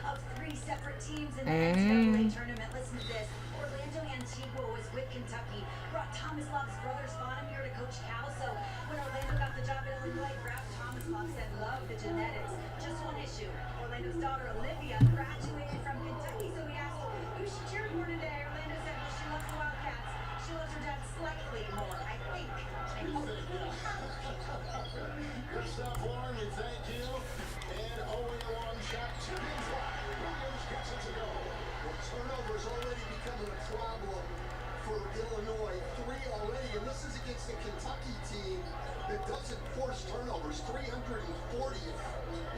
of 3 separate teams in the Ncaa tournament. Listen to this. Orlando Antigua was with Kentucky. Brought Tomislav Brother-Spawn here to coach Cal. So when Orlando got the job at Illinois, Graf Tomislav said, love the genetics. Just one issue. Orlando's daughter Olivia graduated from Kentucky. So we asked, who she cheered for today? Orlando said, well, she loves the Wildcats. She loves her dad slightly more, I think. I hope. Good stuff, Lauren. We thank you. And owing a long shot to Williams gets it to go. Well, turnovers already becoming a problem for Illinois. 3 already, and this is against the Kentucky team that doesn't force turnovers. 340th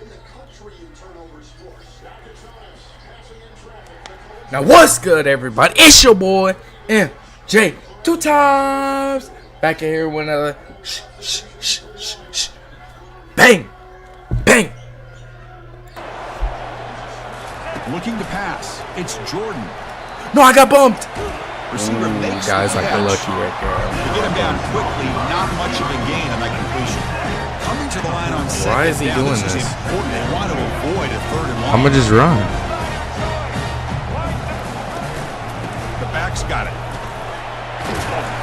in the country in turnovers forced. Now what's good, everybody? It's your boy Ncaa25 back in here with another bang, bang. Looking to pass. It's Jordan. No, I got bumped. Receiver makes Guys, the like catch. the lucky right To get him down quickly, not much of a gain on that completion. Coming to the line on second Why is he down, doing this? this? Is important. They want to avoid a 3rd and long. I'm gonna just run. The back's got it.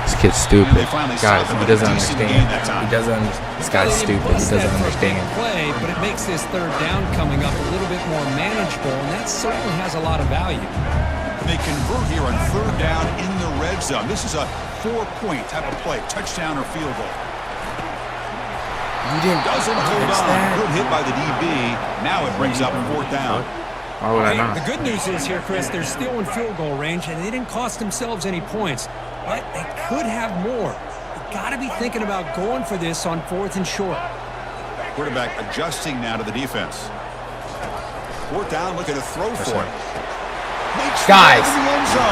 This kid's stupid. They finally Guys, stopped him he with a doesn't decent understand. gain that time. He doesn't understand. This guy's stupid. He doesn't understand. Play, but it makes this 3rd down coming up a little bit more manageable, and that certainly has a lot of value. They convert here on 3rd down in the red zone. This is a 4-point type of play, touchdown or field goal. You didn't Doesn't hold fix on. that. Good hit by the DB. Now it brings up 4th down. Why would I Hey, not? the good news is here, Chris, they're still in field goal range, and they didn't cost themselves any points, but they could have more. You got to be thinking about going for this on 4th and short. Quarterback adjusting now to the defense. 4th down, looking to throw for it. Guys,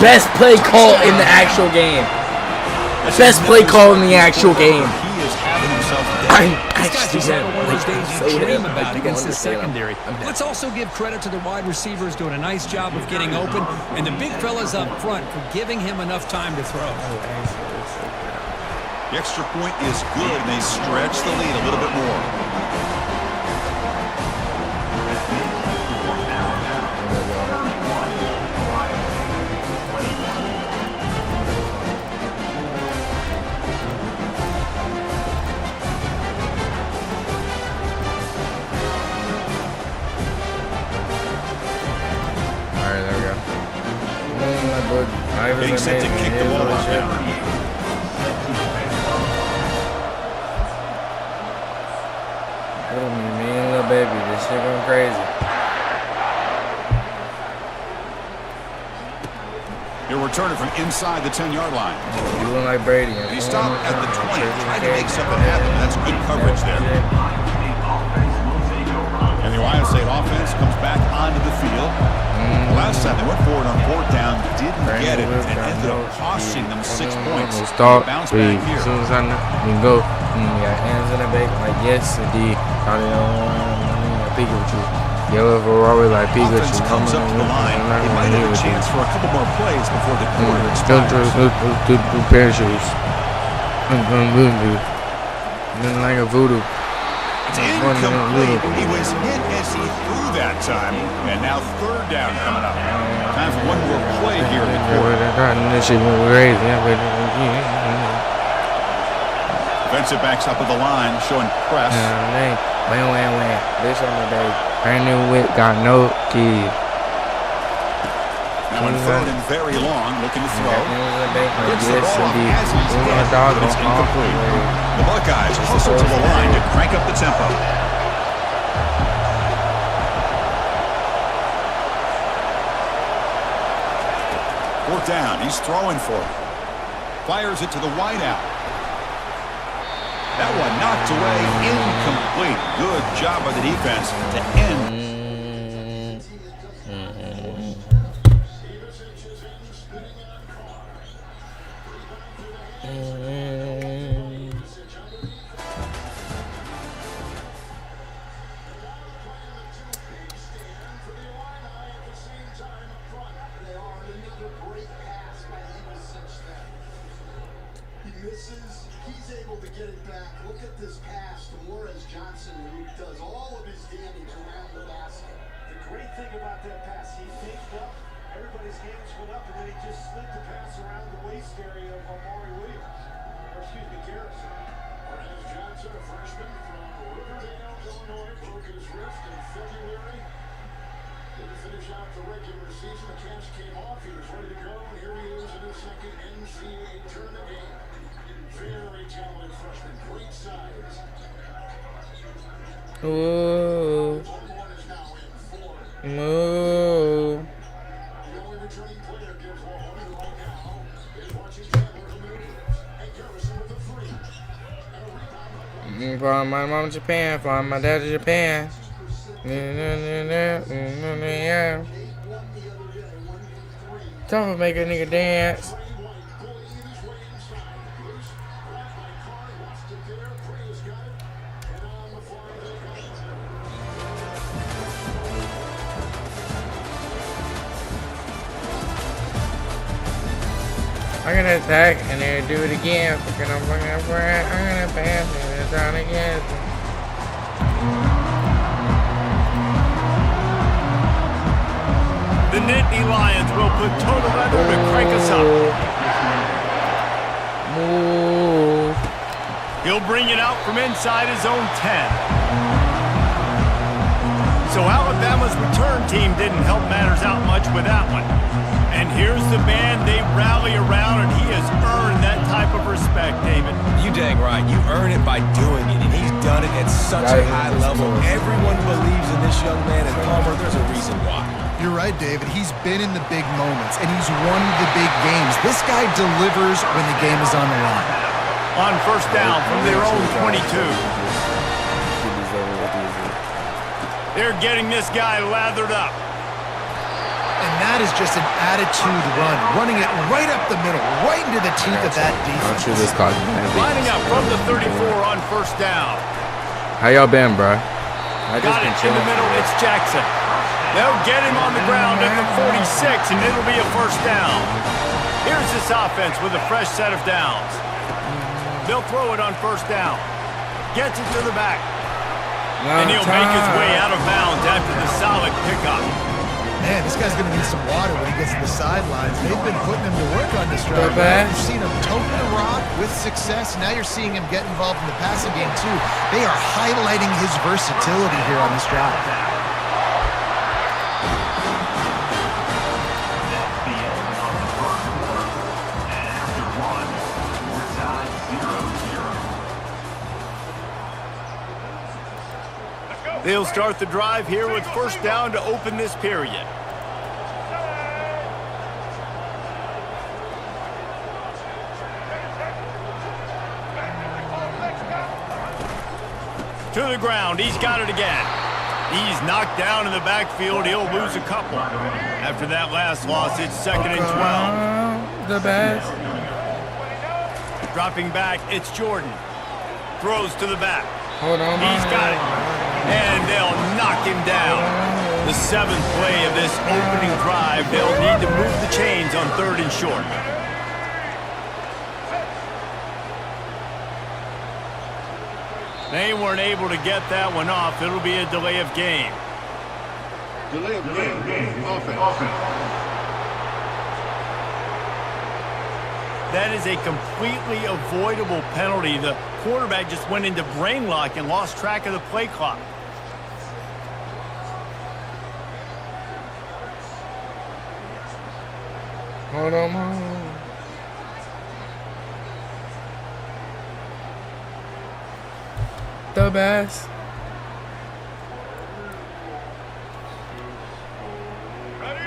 best play call in the actual game. Best play call in the actual game. He is having himself a day. I'm This guy's actually just having one of those days so you dream happy. about You against don't the understand. secondary. Let's also give credit to the wide receivers doing a nice job of getting open, and the big fellas up front for giving him enough time to throw. The extra point is good, and they stretch the lead a little bit more. Alright, there we go. Getting set to kick the ball off now. Little me and little baby, this shit going crazy. He'll return it from inside the 10-yard line. You look like Brady. And he stopped at the 20, tried to make something happen. That's good coverage there. And the Ohio State offense comes back onto the field. Last time they went forward on 4th down, didn't get it, and ended up costing them 6 points. Start, Bounce breathe. back here. As soon as I know, we can go. You got hands in the back, like yes, indeed. I don't Pikachu. Yellow Ferrari like Pikachu. Offense comes up to the line. They might have a chance for a couple more plays before the quarter expires. Do parachutes. Nothing like a voodoo. It's incomplete. He was hit as he threw that time. And now 3rd down coming up. Time for one more play here in the quarter. This shit went crazy. Defensive backs up at the line, showing press. This on the day. Brand new whip, got no keys. Now on 3rd and very long, looking to throw. Gets the Yes, ball indeed. as he's hit, but it's incomplete. The Buckeyes hustle to the line to crank up the tempo. 4th down, he's throwing for it. Fires it to the wideout. That one knocked away, incomplete. Good job by the defense to end. He's able to get it back. Look at this pass to Morris Johnson, who does all of his damage around the basket. The great thing about that pass, he faked up, everybody's hands went up, and then he just slid the pass around the waist area of Amari Williams. Or excuse me, Garrison. Brandon Johnson, a freshman from Riverdale, Illinois, broke his wrist in February. Didn't finish out the regular season. The cast came off. He was ready to go. And here he is in his second NCAA tournament game. Very talented freshman. Great size. Ooh. One is now in 4. Ooh. The only returning player gives one right now is watching Chandler Hernandez. And Garrison with the 3. And a rebound. From my mom to Japan, from my dad to Japan. Yeah. Tough to make a nigga dance. I'm gonna attack and then do it again. I'm gonna pass it. It's on again. The Nittany Lions will put total leather to crank us up. Move. He'll bring it out from inside his own 10. So Alabama's return team didn't help matters out much with that one. And here's the band they rally around, and he has earned that type of respect, David. You dang right. You earn it by doing it, and he's done it at such a high level. Everyone believes in this young man, and Palmer, there's a reason why. You're right, David. He's been in the big moments, and he's won the big games. This guy delivers when the game is on the line. On first down from their own 22. They're getting this guy lathered up. And that is just an attitude run, running it right up the middle, right into the teeth of that defense. Lining up from the 34 on first down. How y'all been, bro? Got it in the middle. It's Jackson. They'll get him on the ground at the 46, and it'll be a first down. Here's this offense with a fresh set of downs. They'll throw it on first down. Gets it to the back. And he'll make his way out of bounds after the solid pickup. Man, this guy's going to need some water when he gets to the sidelines. They've been putting him to work on this drive. You've seen him toting the rock with success. Now you're seeing him get involved in the passing game, too. They are highlighting his versatility here on this drive. They'll start the drive here with first down to open this period. To the ground, he's got it again. He's knocked down in the backfield. He'll lose a couple. After that last loss, it's 2nd and 12. The best. Dropping back, it's Jordan. Throws to the back. Hold on. He's got it. And they'll knock him down. The 7th play of this opening drive. They'll need to move the chains on 3rd and short. They weren't able to get that one off. It'll be a delay of game. Delay of game. Offense. That is a completely avoidable penalty. The quarterback just went into brain lock and lost track of the play clock. Hold on. The best.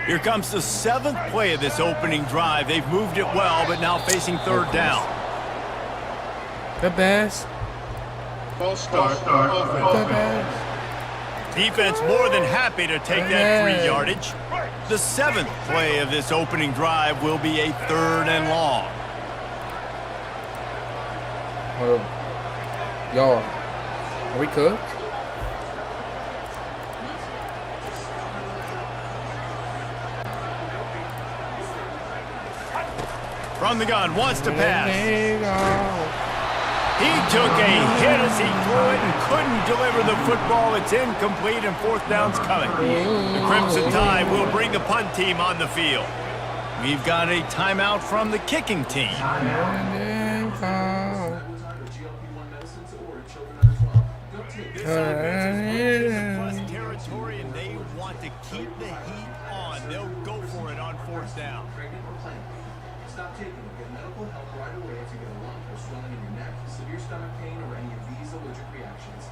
Here comes the 7th play of this opening drive. They've moved it well, but now facing 3rd down. The best. False start. The best. Defense more than happy to take that free yardage. The 7th play of this opening drive will be a 3rd and long. Hold on. Y'all, are we cooked? From the gun, wants to pass. He took a hit as he threw it and couldn't deliver the football. It's incomplete and fourth down's coming. The Crimson Tide will bring the punt team on the field. We've got a timeout from the kicking team. Territory, and they want to keep the heat on. They'll go for it on fourth down. Stop taking it. Get medical help right away if you get a lump or swelling in your neck, severe stomach pain, or any of these allergic reactions.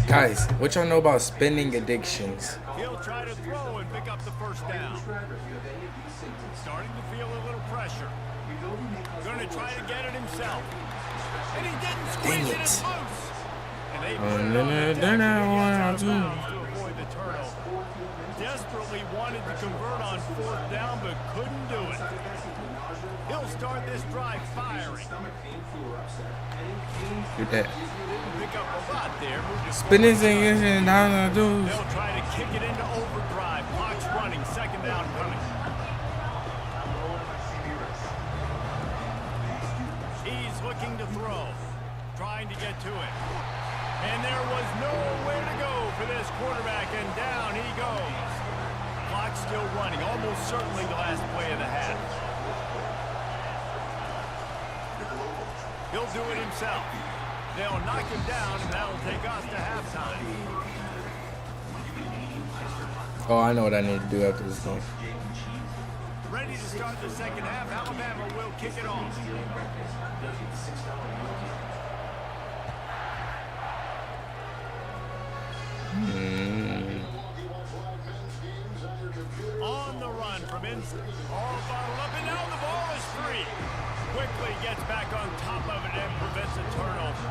Guys, what y'all know about spending addictions? He'll try to throw and pick up the first down. Starting to feel a little pressure. Going to try to get it himself. And he didn't squeeze it as loose. And they put it on the deck to avoid the turnover. Desperately wanted to convert on fourth down, but couldn't do it. He'll start this drive firing. Do that. Pick up a lot there. Spinning and down. They'll try to kick it into overdrive. Clock's running. Second down coming. He's looking to throw. Trying to get to it. And there was nowhere to go for this quarterback, and down he goes. Clock's still running, almost certainly the last play of the half. He'll do it himself. They'll knock him down, and that'll take us to halftime. Oh, I know what I need to do after this game. Ready to start the second half. Alabama will kick it off. On the run from inside. All bottled up, and now the ball is free. Quickly gets back on top of it and prevents a turnover.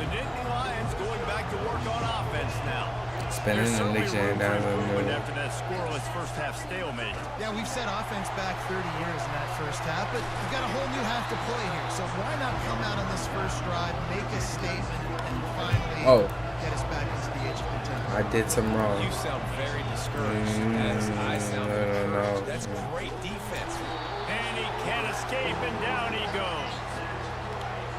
The Nittany Lions going back to work on offense now. Spinning the Nixon down the middle. After that scoreless first half stalemate. Yeah, we've set offense back 30 years in that first half, but we've got a whole new half to play here. So why not come out on this first drive, make a statement, and finally get us back into the age of contention? I did some wrong. You sound very discouraged. As I sound very discouraged. That's great defense. And he can't escape, and down he goes.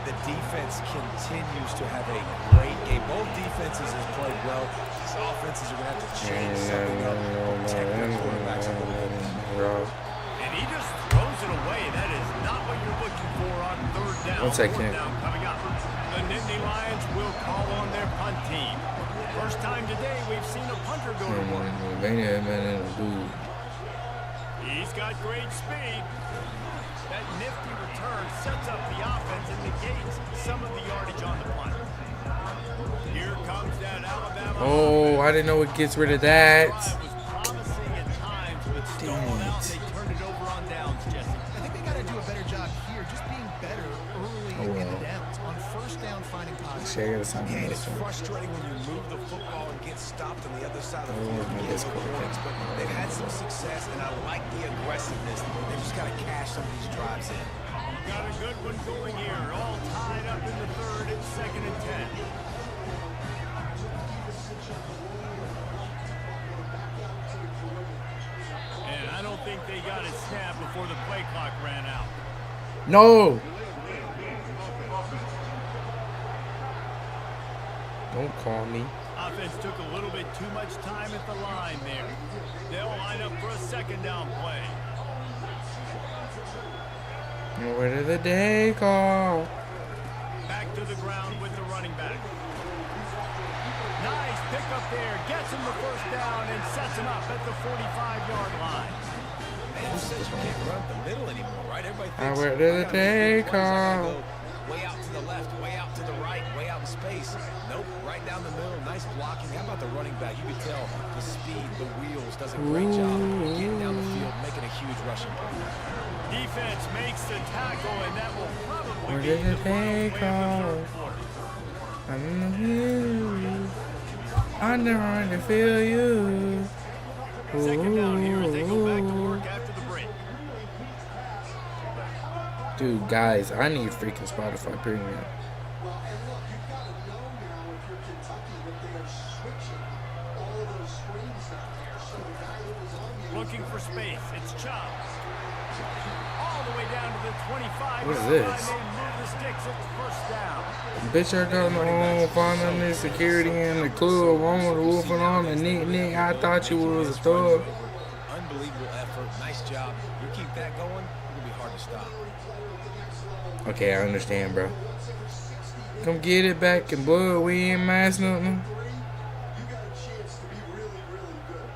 The defense continues to have a great game. Both defenses have played well. These offenses are going to have to change something up to protect their quarterbacks a little bit. And he just throws it away. That is not what you're looking for on third down. 1 second. Fourth down coming up. The Nittany Lions will call on their punt team. First time today we've seen a punter go to work. He's got great speed. That nifty return sets up the offense and negates some of the yardage on the punt. Here comes that Alabama. Oh, I didn't know it gets rid of that. It was promising at times, but stalled out. They turned it over on downs, Jesse. I think they got to do a better job here, just being better early in the downs. On first down, finding pockets. And it's frustrating when you move the football and get stopped on the other side of the field. But they've had some success, and I like the aggressiveness. They've just got to cash some of these drives in. Got a good one going here. All tied up in the third. It's 2nd and 10. And I don't think they got it snapped before the play clock ran out. No. Don't call me. Offense took a little bit too much time at the line there. They'll line up for a second down play. Where did the day go? Back to the ground with the running back. Nice pickup there. Gets him the first down and sets him up at the 45-yard line. Man, who says you can't run up the middle anymore, right? Everybody thinks, Where did the day go? Way out to the left, way out to the right, way out in space. Nope, right down the middle. Nice blocking. How about the running back? You can tell the speed, the wheels, does a great job getting down the field, making a huge rushing play. Defense makes the tackle, and that will probably Where be did the the day go? I'm never to feel you. Second down here as they go back to work after the break. Dude, guys, I need freaking Spotify Premium. Well, and look, you've got to know now if you're Kentucky that they are switching all of those screens down there. So the guy that was on the Looking for space. It's CHAMPS. All the way down to the 25. What is this? They move the sticks at the first Bitch, I got no home, finding this security in the club, on the wolfing on the nick. I thought you was a thug. Unbelievable effort. Nice job. You keep that going, it's going to be hard to stop. Okay, I understand, bro. Come get it back in blood. We ain't mass nothing. You got a chance to be really, really good.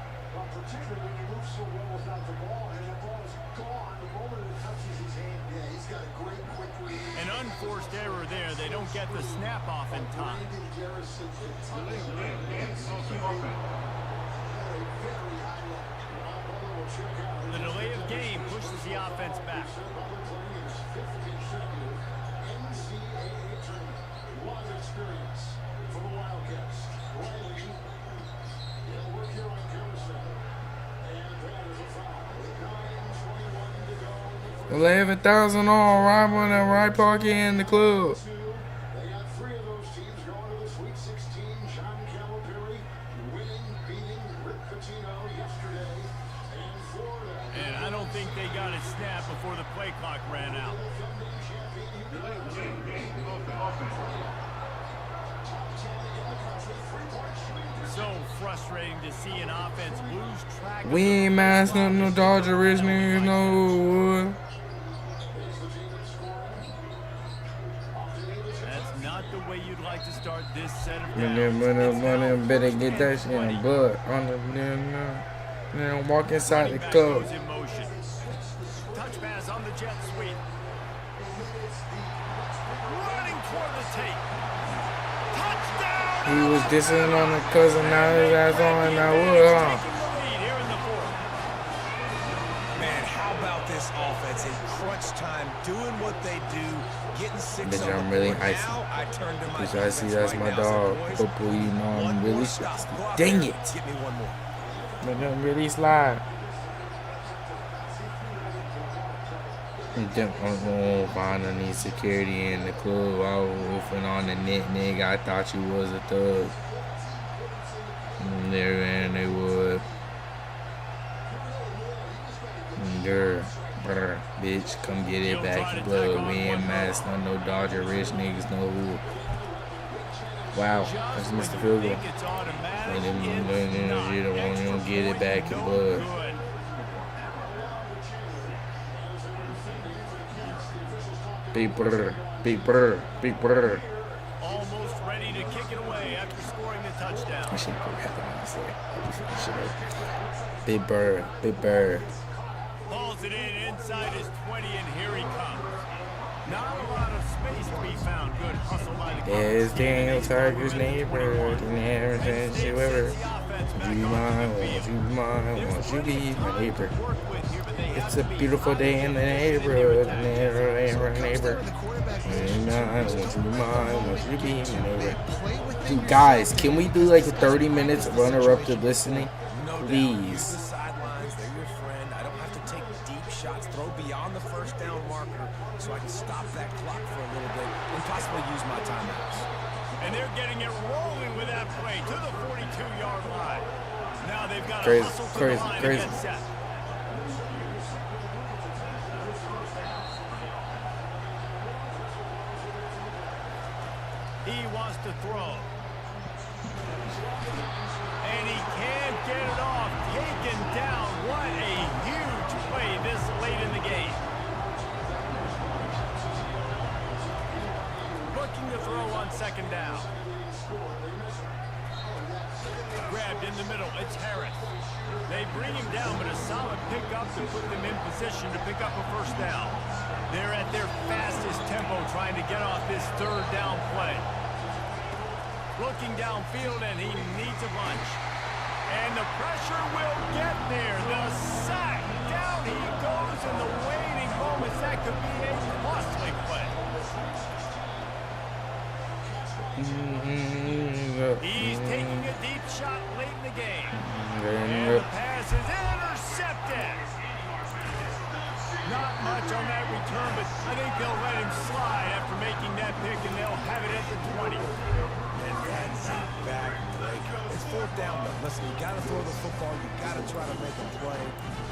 Particularly when you move so well without the ball, and that ball is gone the moment it touches his hand. Yeah, he's got a great quick read. An unforced error there. They don't get the snap off in time. The delay of game pushes the offense back. Ncaa tournament. Lot of experience for the Wildcats. Riley. He'll work here on Carousel. And that is a foul. 9:21 to go. 11,000 all right on the right pocket in the club. They got 3 of those teams going to the Sweet 16. Ncaa25 beating Rick Pitino yesterday. And Florida. And I don't think they got a snap before the play clock ran out. So frustrating to see an offense lose track. We ain't mass nothing, no Dodger rich niggas, no wood. That's not the way you'd like to start this set of And downs. then better get that shit in blood on the then walk inside the club. In motion. Touch pass on the jet sweep. Running toward the tape. Touchdown! He was dissing on the cousin, now his ass on that wood, huh? Taking the lead here in the fourth. Man, how about this offense in crunch time, doing what they do, getting 6 Bitch, on the I'm really board. icy. Now I turn to my Bitch, I see defense that's right my now. dog. So, boys, Football, you know one I'm really more stop. shot. Go out Dang there. it. Get me one more. But don't really slide. Don't find any security in the club. I was wolfing on the net, nigga. I thought you was a thug. And there and they would. There. Brr, bitch, come get it back in blood. We ain't masked on no Dodger rich niggas, no who. Wow, that's Mr. Field goal. It's automatic. And then you don't get it back in blood. Good. Big brr, big brr, big brr. Almost ready to kick it away after scoring the touchdown. I should put that on myself. Big bird, big bird. Hauls it in inside his 20, and here he comes. Not a lot of space to be found. Good hustle by the There's Daniel Tiger's neighbor, never said you ever. Would you mind, won't you mind, won't you be my neighbor? It's a beautiful day in the neighborhood, neighbor. Won't you mind, won't you be my neighbor? Dude, guys, can we do like 30 minutes of uninterrupted listening? Please. The sidelines, they're your friend. I don't have to take deep shots, throw beyond the first down marker so I can stop that clock for a little bit and possibly use my timeouts. And they're getting it rolling with that play to the 42-yard line. Now they've got Crazy, to hustle to crazy, the line crazy. and get set. He wants to throw. And he can't get it off. Taken down. What a huge play this late in the game. Looking to throw on second down. Grabbed in the middle. It's Harris. They bring him down, but a solid pickup to put them in position to pick up a first down. They're at their fastest tempo trying to get off this third down play. Looking downfield, and he needs a bunch. And the pressure will get there. The sack. Down he goes in the waning moments. That could be a costly play. He's taking a deep shot late in the game. And the pass is intercepted. Not much on that return, but I think they'll let him slide after making that pick, and they'll have it at the 20. And that's a back break. It's fourth down, though. Listen, you got to throw the football. You got to try to make a play.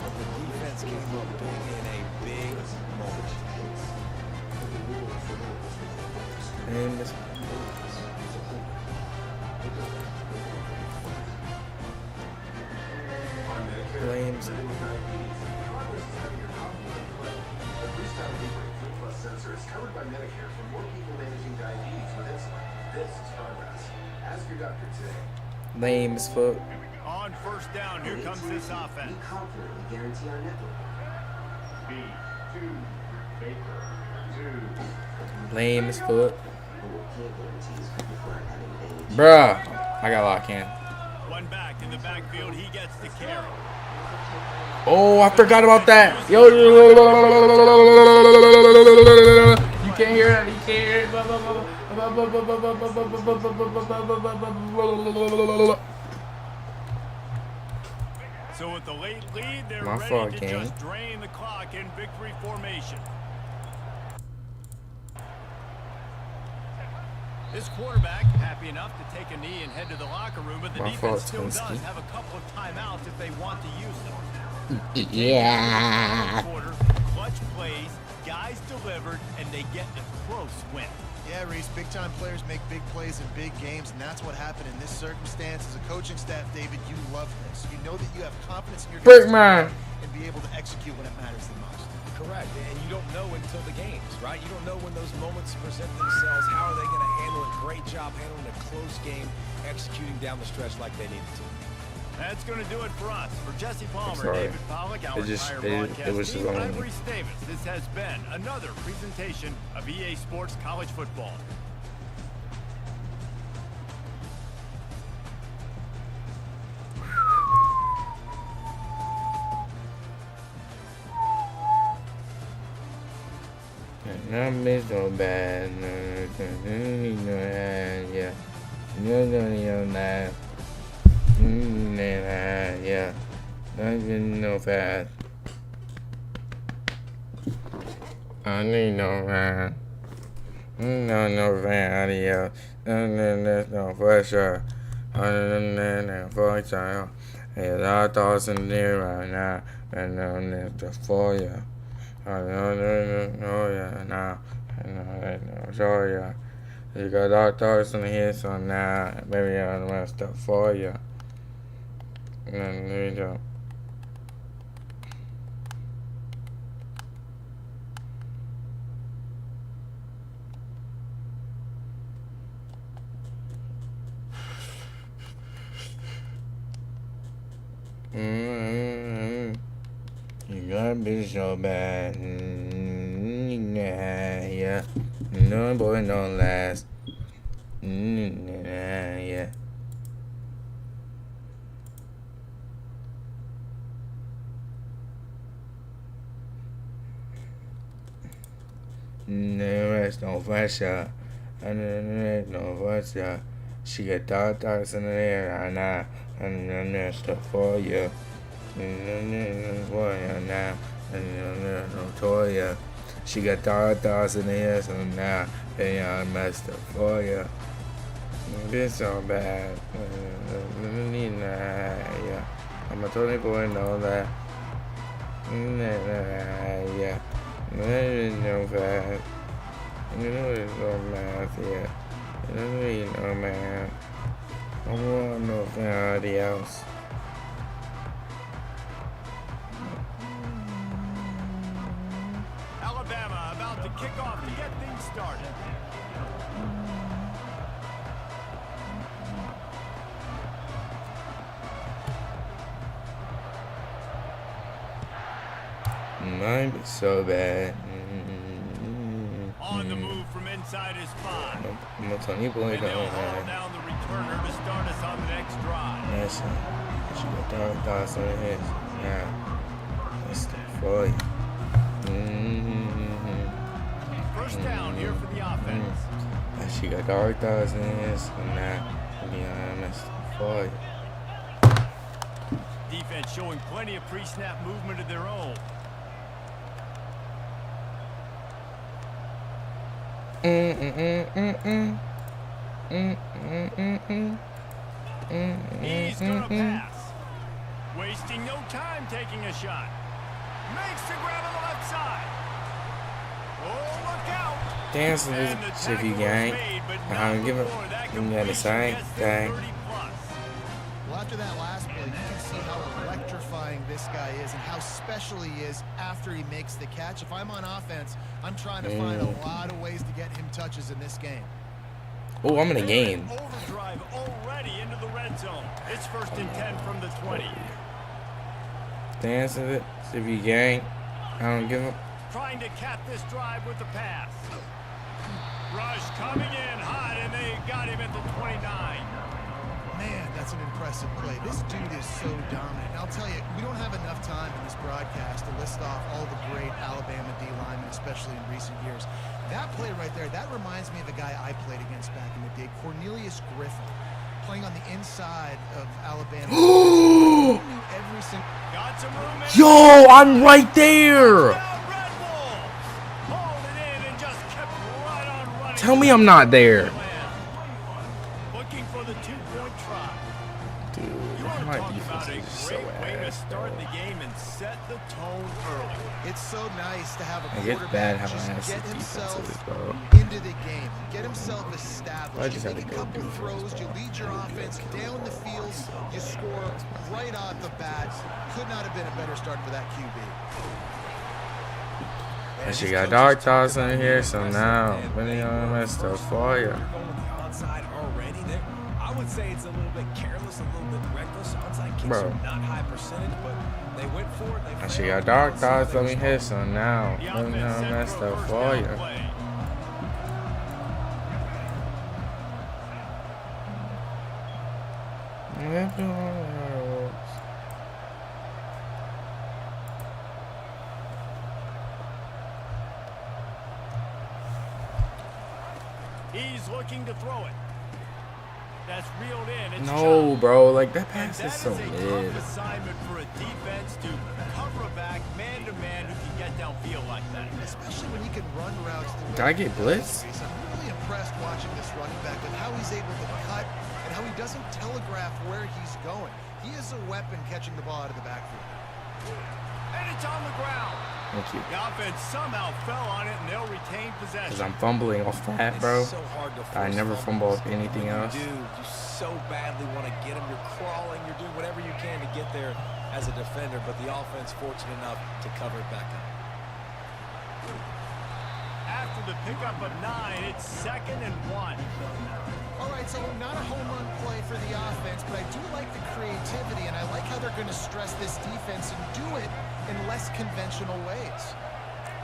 But the defense came up big in a big moment. And your doctor today. Lame as fuck. On first down, here comes this offense. We confidently guarantee our network. Lame as fuck. Bruh. I got locked in. One back in the backfield, he gets the carry. Oh, I forgot about that. Yo. You can't hear it. You can't hear it. So with the late lead, they're My ready fault, to gang. just drain the clock in victory formation. This quarterback happy enough to take a knee and head to the locker room, but the My defense fault, still does Tinsky. have a couple of timeouts if they want to use them. Yeah. Quarter, clutch plays, guys delivered, and they get a close win. Yeah, Reese, big-time players make big plays in big games, and that's what happened in this circumstance. As a coaching staff, David, you love this. You know that you have confidence in your Brick guys man. and be able to execute when it matters the most. Correct, and you don't know until the games, right? You don't know when those moments present themselves. How are they going to handle it? Great job handling a close game, executing down the stretch like they needed to. That's going to do it for us. For Jesse Palmer, sorry. David Pollack, our It just- entire it broadcast was team, wrong. I'm Reese Davis. This has been another presentation of EA Sports College Football. Not miss no bad. No, yeah. No, yeah. Not getting no fast. I need no fan. No fan, yeah. No for sure. For sure. Hey, I thought in there right now. And that's for you. I know, yeah, now. I know, sure, yeah. You got all thoughts in here, so now, maybe I'm gonna stuff for you. And there you go. You gotta be so bad. Yeah. No boy, don't last. Yeah. No rest, no pressure. No pressure. She got thoughts in the air right now. And there's stuff for you. For you now. No Toya. She got thoughts in the air, so now they messed up for you. This so bad. Yeah. I'm a Tony boy and all that. Yeah. No fast. You know there's no math, yeah. You don't need no math. I want nobody else. Alabama about to kick off to get things started. Mine be so bad. On the move from inside his 5. I'm a Tony boy, And they'll don't haul have. down the returner to start us on the next drive. Yes, she got thoughts on his. Yeah. That's the for you. First down here for the offense. She got dark thoughts in his. And now, to be honest, for you. Defense showing plenty of pre-snap movement of their own. He's gonna pass. Wasting no time taking a shot. Makes the grab on the left side. Oh, look out. Dance with And the this tackle Chippy was gang. made, but I not don't give a. before that Give me the completion side gets to gang. 30 plus. Well, after that last play, you can see how electrifying this guy is and how special he is after he makes the catch. If I'm on offense, I'm trying to find a lot of ways to get him touches in this game. Oh, I'm in a game. Overdrive already into the red zone. It's 1st and 10 from the 20. Dance with it. See if you gang. I don't give up. Trying to cap this drive with the pass. Rush coming in hot, and they got him at the 29. Man, that's an impressive play. This dude is so dominant. And I'll tell you, we don't have enough time in this broadcast to list off all the great Alabama D linemen, especially in recent years. That play right there, that reminds me of a guy I played against back in the day, Cornelius Griffin, playing on the inside of Alabama. Every single... Got some room in. Yo, I'm right there. Red Bull. Hauled it in and just kept right on running. Tell me I'm not there. Looking for the 2-point try. Dude, You want to my talk defense about a is so great way to ass, start bro. the game and set the tone early. It's so nice to have a It gets bad quarterback how just ass get the defense himself is, bro. into the game, get himself established. I just You had make to a go couple defense, throws, you bro. lead your offense down the field, you score right off the bat. Could not have been a better start for that QB. And she got dark thoughts in here, so now really on my stuff for you. Going the onside already there. I would say it's a little bit careless, a little bit reckless. Onside kicks Bro. are not high percentage, but they went for it. They And she failed. got dark thoughts, let me hit, so now The let me offense on set my for a stuff first for down you. play. He's looking to throw it. That's reeled in. It's No, chopped. bro, like that And pass that is so a mid. tough assignment for a defense to cover a back man-to-man who can get downfield like that. Especially when he can run routes through. Did I get blitzed? I'm really impressed watching this running back with how he's able to cut and how he doesn't telegraph where he's going. He is a weapon catching the ball out of the backfield. And it's on the ground. Thank you. The offense somehow fell on it, and they'll retain Because possession. I'm fumbling off that, bro. It's so hard to I force never fumble off anything When else. You do. You so badly want to get him. You're crawling. You're doing whatever you can to get there as a defender, but the offense fortunate enough to cover it back up. After the pickup of 9, it's 2nd and 1. All right, so not a home run play for the offense, but I do like the creativity, and I like how they're going to stress this defense and do it in less conventional ways.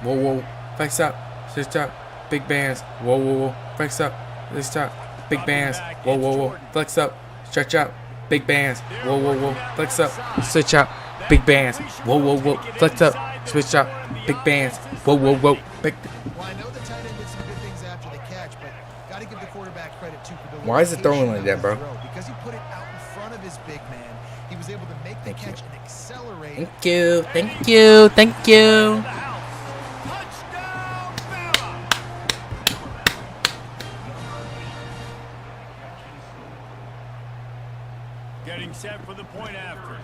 Whoa, whoa, flex up, switch up, big bands. Whoa, whoa, whoa, flex up, switch up, big bands. Whoa, whoa, whoa, flex up, stretch out, big bands. Whoa, whoa, whoa, flex up, switch out, big bands. Whoa, whoa, whoa, flex up, switch out, big bands. Whoa, whoa, whoa, big. Well, I know the tight end did some good things after the catch, but got to give the quarterback credit too for the Why is it throwing like that, bro? throw, because he put it out in front of his big man. He was able to make the catch and accelerate. Thank you, thank you, thank you. Touchdown, Bama! Getting set for the point after.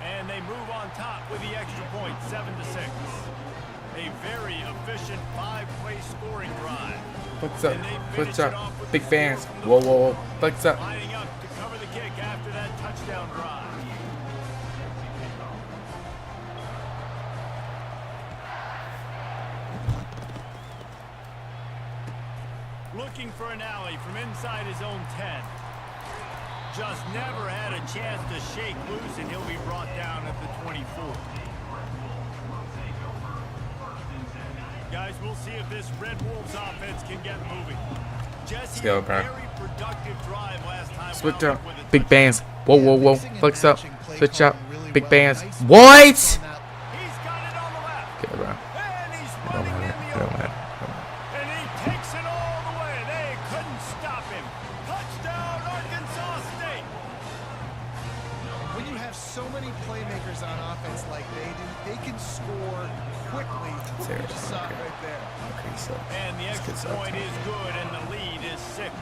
And they move on top with the extra point, 7-6. A very efficient 5-play scoring drive. Flex up, And they switch finish it up, off with big the bands. field from the Whoa, whoa, whoa, flex up. lining up to cover the kick after that touchdown drive. Looking for an alley from inside his own 10. Just never had a chance to shake loose, and he'll be brought down at the 24. Guys, we'll see if this Red Wolves offense can get moving. Jesse, go, a bro. very productive drive last time. Switch around up, with a big touchdown. bands. Whoa, whoa, whoa, Mixing and flex up, matching play switch up, calling really big well. bands. Nice What? He's got it on the left. Okay, bro. And he's Don't running matter, in the don't open. matter. And he takes it all the way. They couldn't stop him. Touchdown, Arkansas State. When you have so many playmakers on offense like they do, they can score quickly. You just saw it right there. Okay, so And the let's get extra point is good, and the lead is 6.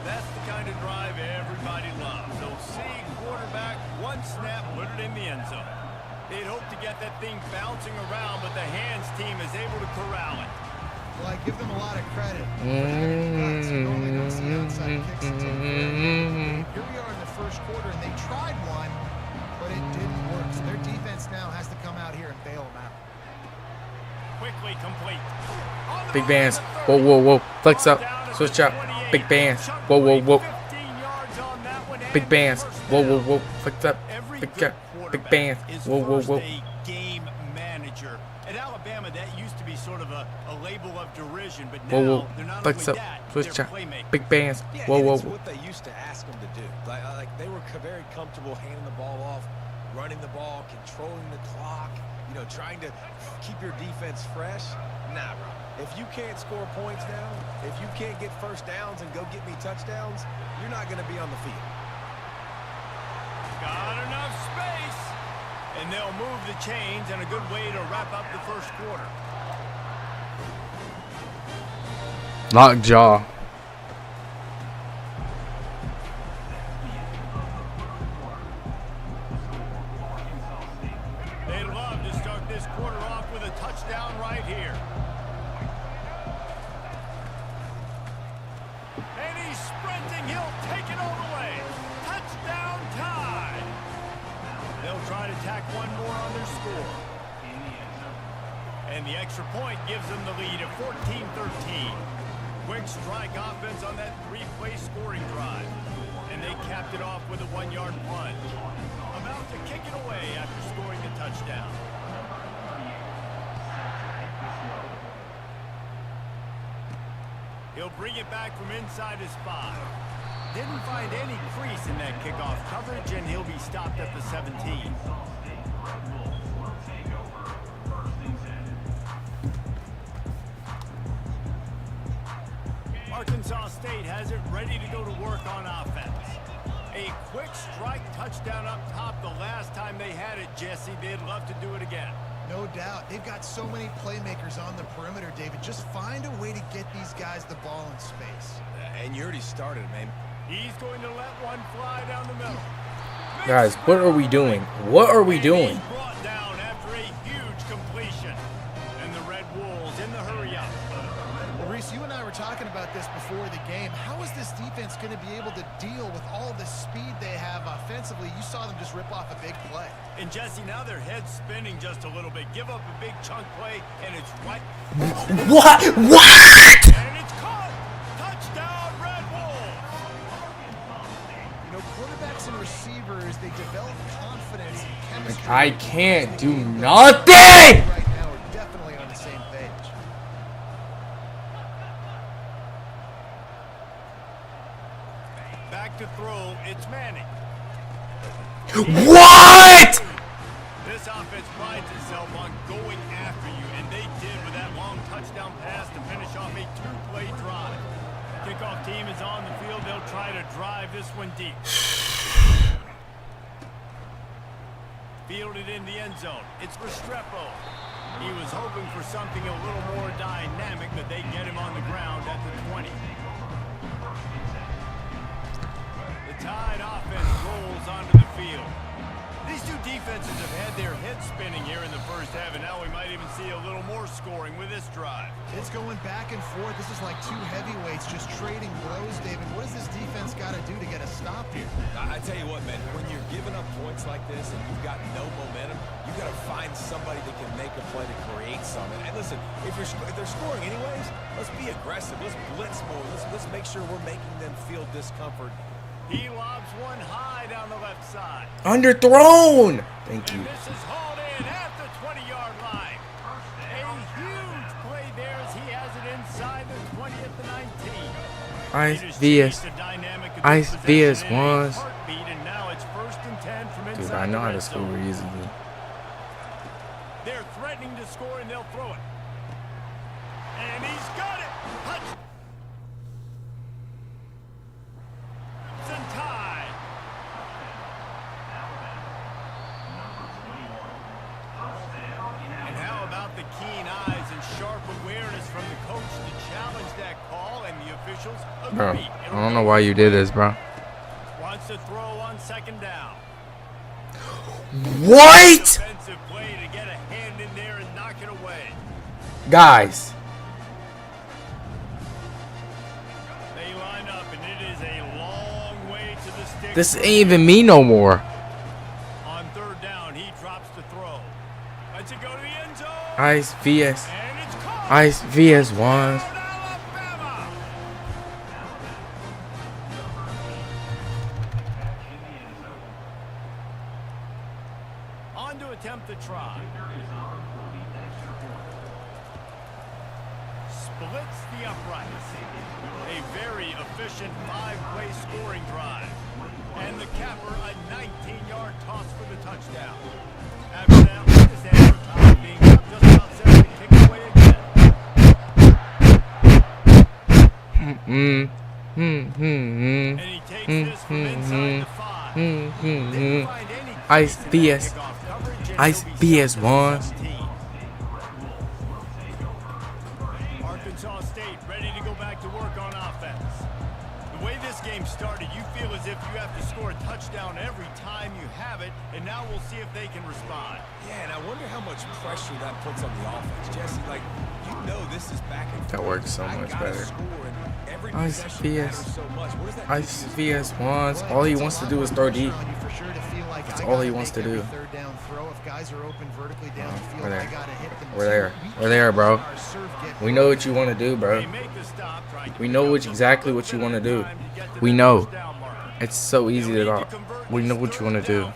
That's the kind of drive everybody loves. So see quarterback, one snap, put it in the end zone. They'd hope to get that thing bouncing around, but the hands team is able to corral it. Well, I give them a lot of credit. You normally don't see outside kicks until here we are in the first quarter, and they tried one, but it didn't work. So their defense now has to come out here and bail them out. quickly complete. Big bands. Whoa, whoa, whoa. Flex up. Switch up. Big bands. Whoa, whoa, whoa. Big bands. Whoa, whoa, whoa. Flex up. Big bands. Whoa, whoa, whoa. Game manager. At Alabama, that used to be sort of a label of derision, but now Whoa, whoa. they're not Flex only up. that, Switch they're up. playmakers. Big bands. Yeah, Whoa, and whoa, it's whoa. what they used to ask them to do. Like they were very comfortable handing the ball off, running the ball, controlling the clock, you know, trying to keep your defense fresh. Nah, bro. If you can't score points now, if you can't get first downs and go get me touchdowns, you're not going to be on the field. Got enough space, and they'll move the chains, and a good way to wrap up the first quarter. Lockjaw. They'd love to start this quarter off with a touchdown right here. And he's sprinting. He'll take it all the way. Touchdown tie. They'll try to tack one more on their score. And the extra point gives them the lead at 14-13. Quick strike offense on that three-play scoring drive. And they capped it off with a one-yard plunge. About to kick it away after scoring the touchdown. He'll bring it back from inside his 5. Didn't find any crease in that kickoff coverage, and he'll be stopped at the 17. Arkansas State has it ready to go to work on offense. A quick strike touchdown up top the last time they had it, Jesse. They'd love to do it again. No doubt. They've got so many playmakers on the perimeter, David. Just find a way to get these guys the ball in space. And you already started, man. He's going to let one fly down the middle. Guys, what are we doing? What are we doing? He's brought down after a huge completion. And the Red Wolves in the hurry-up. Well, Reese, you and I were talking about this before the game. How is this defense going to be able to deal with all the speed they have offensively? You saw them just rip off a big play. And Jesse, now their head's spinning just a little bit. Give up a big chunk play, and it's right. What? What? And it's caught. Touchdown, Red Wolves. You know, quarterbacks and receivers, they develop confidence and chemistry. I can't do nothing! Right now, we're definitely on the same page. Back to throw. It's Manning. What? This offense prides itself on going after you, and they did with that long touchdown pass to finish off a two-play drive. Kickoff team is on the field. They'll try to drive this one deep. Fielded in the end zone. It's Restrepo. He was hoping for something a little more dynamic, but they get him on the ground at the 20. The Tide offense rolls onto the field. These two defenses have had their heads spinning here in the first half, and now we might even see a little more scoring with this drive. It's going back and forth. This is like two heavyweights just trading blows, David. What does this defense got to do to get a stop here? I tell you what, man, when you're giving up points like this and you've got no momentum, you've got to find somebody that can make a play to create something. And listen, if they're scoring anyways, let's be aggressive. Let's blitz more. Let's make sure we're making them feel discomfort. He lobs one high down the left side. Underthrown! Thank you. And this is hauled in at the 20-yard line. A huge play there as he has it inside the 20 at the 19. Ice VS. Ice VS was. And now it's 1st and 10 from inside. Dude, I know the how red to score zone. easily. They're threatening to score, and they'll throw it. And he's got it. Hudson tie. And how about the keen eyes and sharp awareness from the coach to challenge that call, and the officials agree. Bro, I don't know why you did this, bro. Wants to throw on 2nd down. What? Defensive play to get a hand in there and knock it away. Guys. They line up, and it is a long way to the stick. This ain't even me no more. On 3rd down, he drops to throw. Lets it go to the end zone. Ice VS. And Ice VS1s. On to attempt the try. Splits the uprights. A very efficient 5-way scoring drive. And the capper, a 19-yard toss for the touchdown. After that, with his hand for time being up just about set to kick away again. And he takes this from inside the 5. Didn't find any Ice VS. Ice VS1s. Arkansas State ready to go back to work on offense. The way this game started, you feel as if you have to score a touchdown every time you have it, and now we'll see if they can respond. Yeah, and I wonder how much pressure that puts on the offense. Jesse, like, you know this is back and forth. That works so much better. Ice VS. Ice VS1s. All he wants to do is throw deep. That's all he wants to do. We're there. We're there. We're there, bro. We know what you want to do, bro. We know exactly what you want to do. We know. It's so easy to go. We know what you want to do.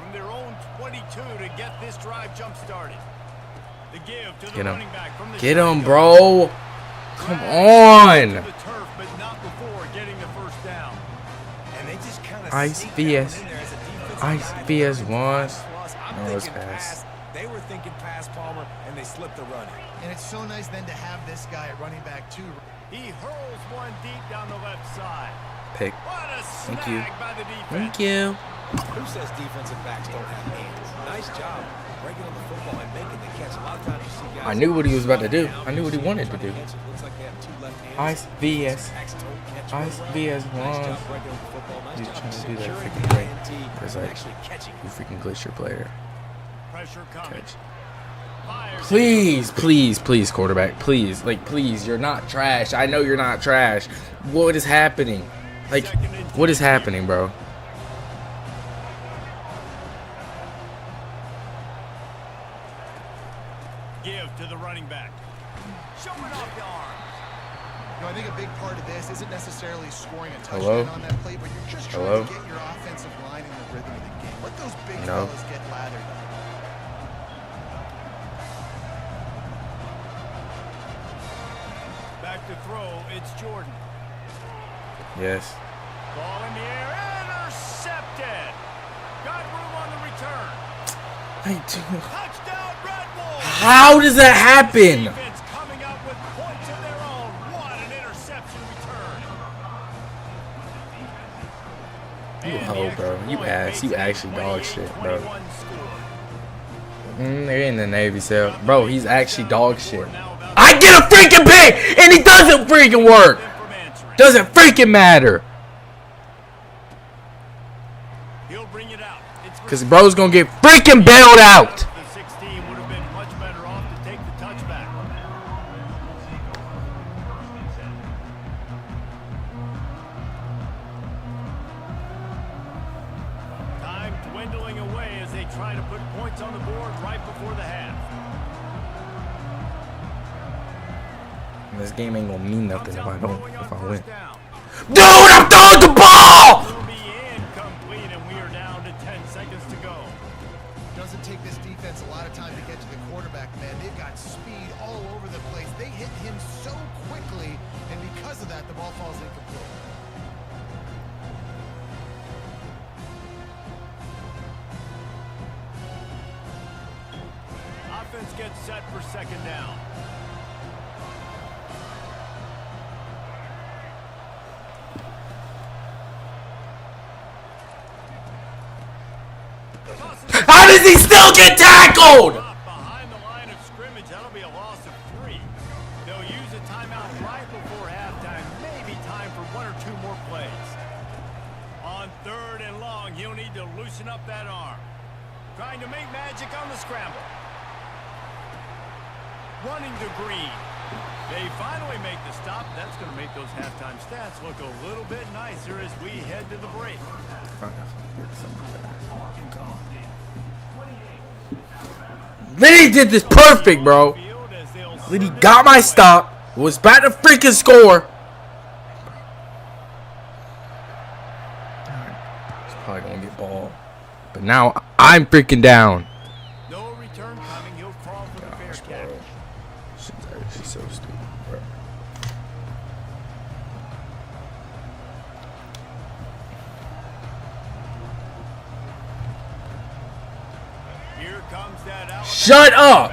Get him. Get him, bro. Come on. Ice VS. Ice VS1s. No, it's pass. They were thinking pass Palmer, and they slipped the run. And it's so nice then to have this guy at running back too. He hurls one deep down the left side. Pick. What a Thank you. snag by the defense. Thank you. Who says defensive backs don't have hands? Nice job breaking on the football and making the catch. A lot of times you see guys. I knew what he was about to do. I knew what he wanted to do. Looks like they have two left hands. Ice VS. Ice VS1s. He's trying to do that freaking thing. It's like, you freaking glacier player. Catch. Please, please, please, quarterback. Please, like, please, you're not trash. I know you're not trash. What is happening? Like, what is happening, bro? Give to the running back. Showing off the arm. You know, I think a big part of this isn't necessarily scoring a Hello? touchdown on that play, but you're just trying to get your offensive line in the rhythm of the game. Let those big fellas get lathered up. Back to throw, it's Jordan. Yes. Ball in the air, intercepted. Got room on the return. Touchdown, Red Wolves. How does that happen? Defense coming up with points of their own. What an interception return. You hoe, bro. You ass. You actually dog shit, bro. They're in the Navy SEAL. Bro, he's actually dog shit. I get a freaking pick, and he doesn't freaking work. Doesn't freaking matter. Because bro's going to get freaking bailed out. The 16 would have been much better off to take the touchback. Time dwindling away as they try to put points on the board right before the half. And this game ain't going to mean nothing if I win. Dude, I'm throwing the ball! Will be incomplete, and we are down to 10 seconds to go. Doesn't take this defense a lot of time to get to the quarterback, man. They've got speed all over the place. They hit him so quickly, and because of that, the ball falls incomplete. Offense gets set for second down. How does he still get tackled? Behind the line of scrimmage, that'll be a loss of 3. They'll use a timeout right before halftime. Maybe time for 1 or 2 more plays. On 3rd and long, he'll need to loosen up that arm. Trying to make magic on the scramble. Running to Green. They finally make the stop. That's going to make those halftime stats look a little bit nicer as we head to the break. Vinny did this perfect, bro. As they'll Liddy got my stop. Was about to freaking score. He's probably gonna get ball. But now I'm freaking down. No return coming. He'll crawl for the fair catch. She's so stupid, bro. Here comes that out. Shut up!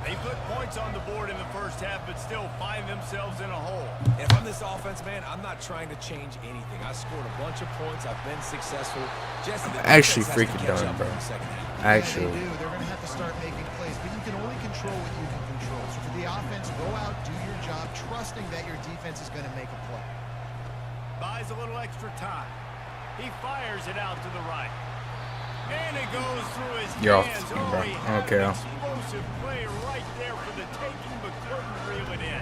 They put points on the board in the first half, but still find themselves in a hole. If I'm this offense, man, I'm not trying to change anything. I scored a bunch of points. I've been successful. Jesse, the Actually defense has to freaking catch done, up bro. in the second half. Actually. Yeah, they do. They're going to have to start making plays, but you can only control what you can control. So for the offense, go out, do your job, trusting that your defense is going to make a play. Buys a little extra time. He fires it out to the right. And it goes through his You're hands. off, bro. He I had don't care. an explosive play right there for the taking, but couldn't reel it in.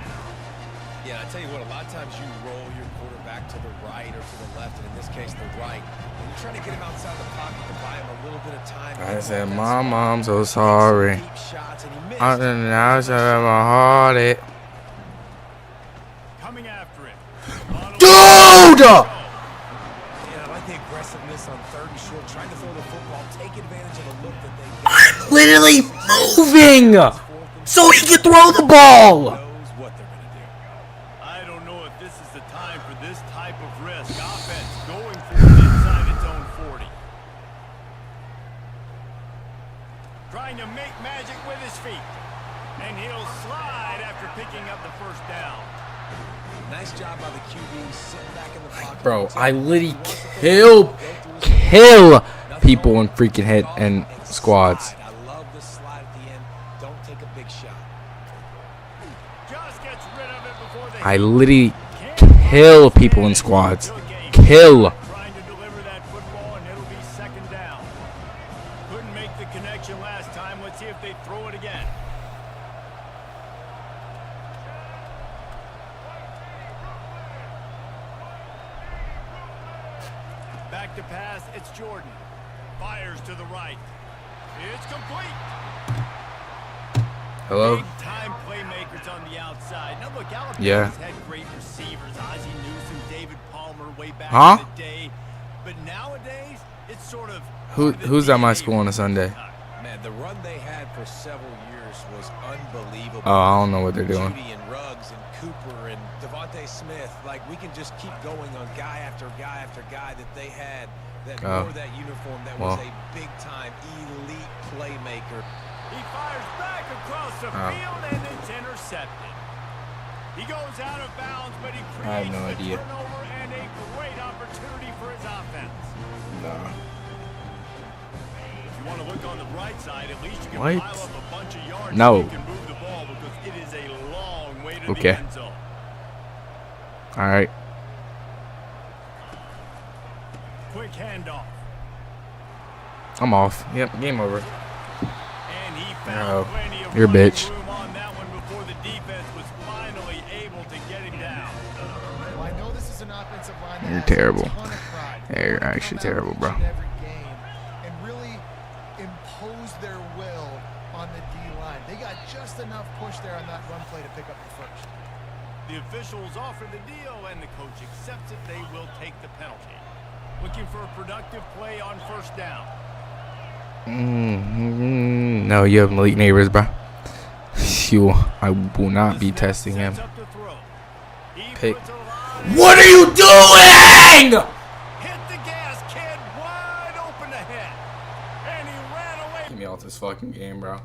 Yeah, I tell you what, a lot of times you roll your quarterback to the right or to the left, and in this case, the right. When you're trying to get him outside the pocket to buy him a little bit of time. I said, Mom, I'm so sorry. Deep shots, and he missed. I didn't know my heart it. Coming after it. Dude! Yeah, I like the aggressiveness on third and short, trying to throw the football, take advantage of the look that they get. Literally moving so he can throw the ball. Knows what they're going to do. I don't know if this is the time for this type of risk. Offense going for it inside its own 40. Trying to make magic with his feet. And he'll slide after picking up the first down. Nice job by the QB sitting back in the pocket. Bro, I literally kill people in freaking head and squads. I love the slide at the end. Don't take a big shot. Just gets rid of it before they I literally kill people in squads. Kill. trying to deliver that football, and it'll be second down. Couldn't make the connection last time. Let's see if they throw it again. Back to pass, it's Jordan. Fires to the right. It's complete. Hello? Big-time playmakers on the outside. Now look, Alabama's Yeah. had great receivers. Ozzie Newsome, David Palmer way back Huh? in the day. But nowadays, it's sort of... Who's at my school on a Sunday? Man, the run they had for several years was unbelievable. Oh, I don't know what they're doing. Judy and Ruggs and Cooper and Devontae Smith. Like, we can just keep going on guy after guy after guy that they had that wore that uniform that was a big-time elite playmaker. He fires back across the field, and it's intercepted. He goes out of bounds, but he I have creates no the idea. turnover and a great opportunity for his offense. Nah. If you want to look on the bright side, at least you can What? pile up a bunch of yards No. so you can move the ball because it is a long way to Okay. the end zone. All right. Quick handoff. I'm off. Yep, game over. And he Oh, found plenty of you're a running bitch. room on that one before the defense was finally able to get him down. Well, I know this is an offensive line that You're has terrible. a ton of pride. Yeah, you're They wanna actually come out terrible, each bro. and every game and really impose their will on the D-line. They got just enough push there on that run play to pick up the first. The officials offer the deal, and the coach accepts it. They will take the penalty. Looking for a productive play on first down. No, you have elite neighbors, bro. I will not be testing him. Sets up the throw. He Pick. puts a line. What are you doing? Hit the gas, kid. Wide open ahead. And he ran away. Get me off this fucking game, bro.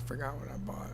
forgot what I bought.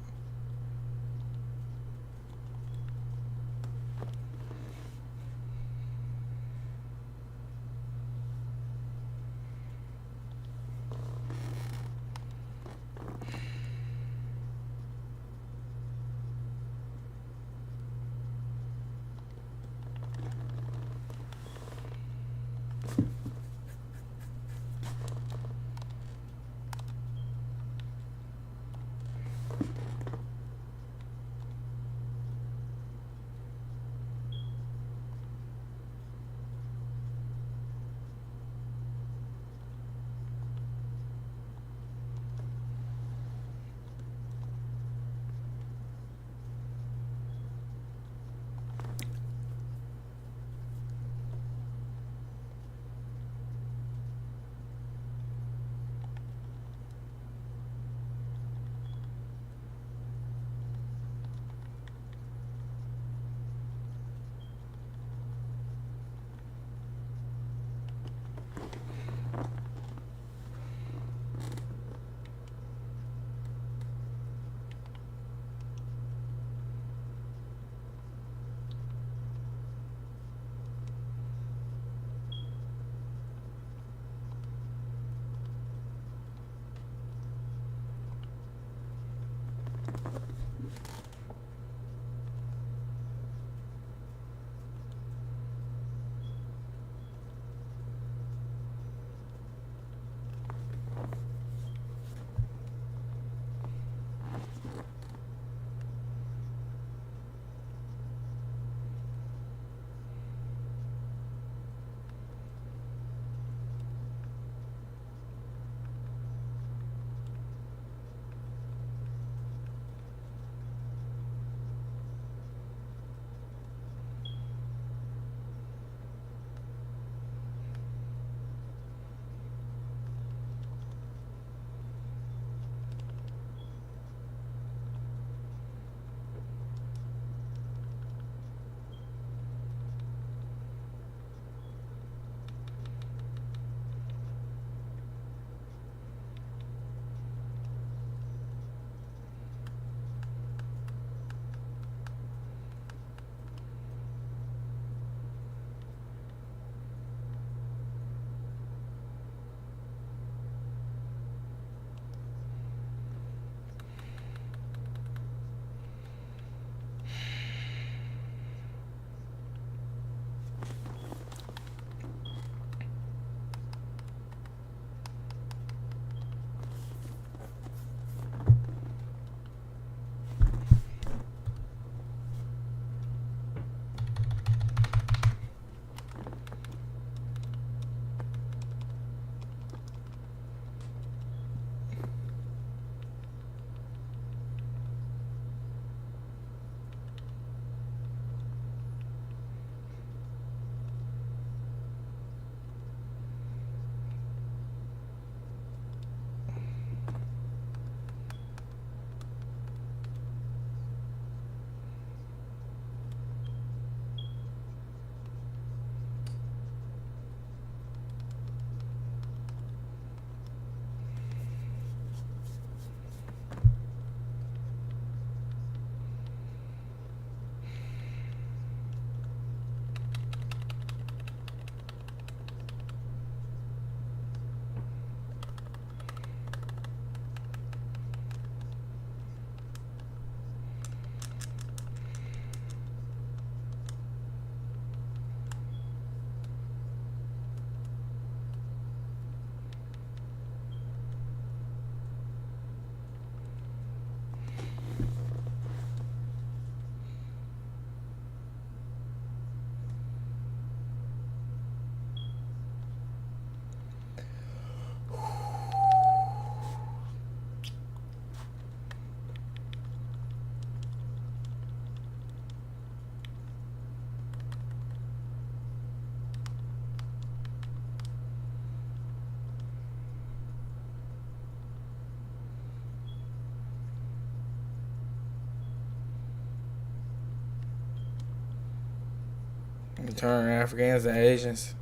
Turn Africans and Asians.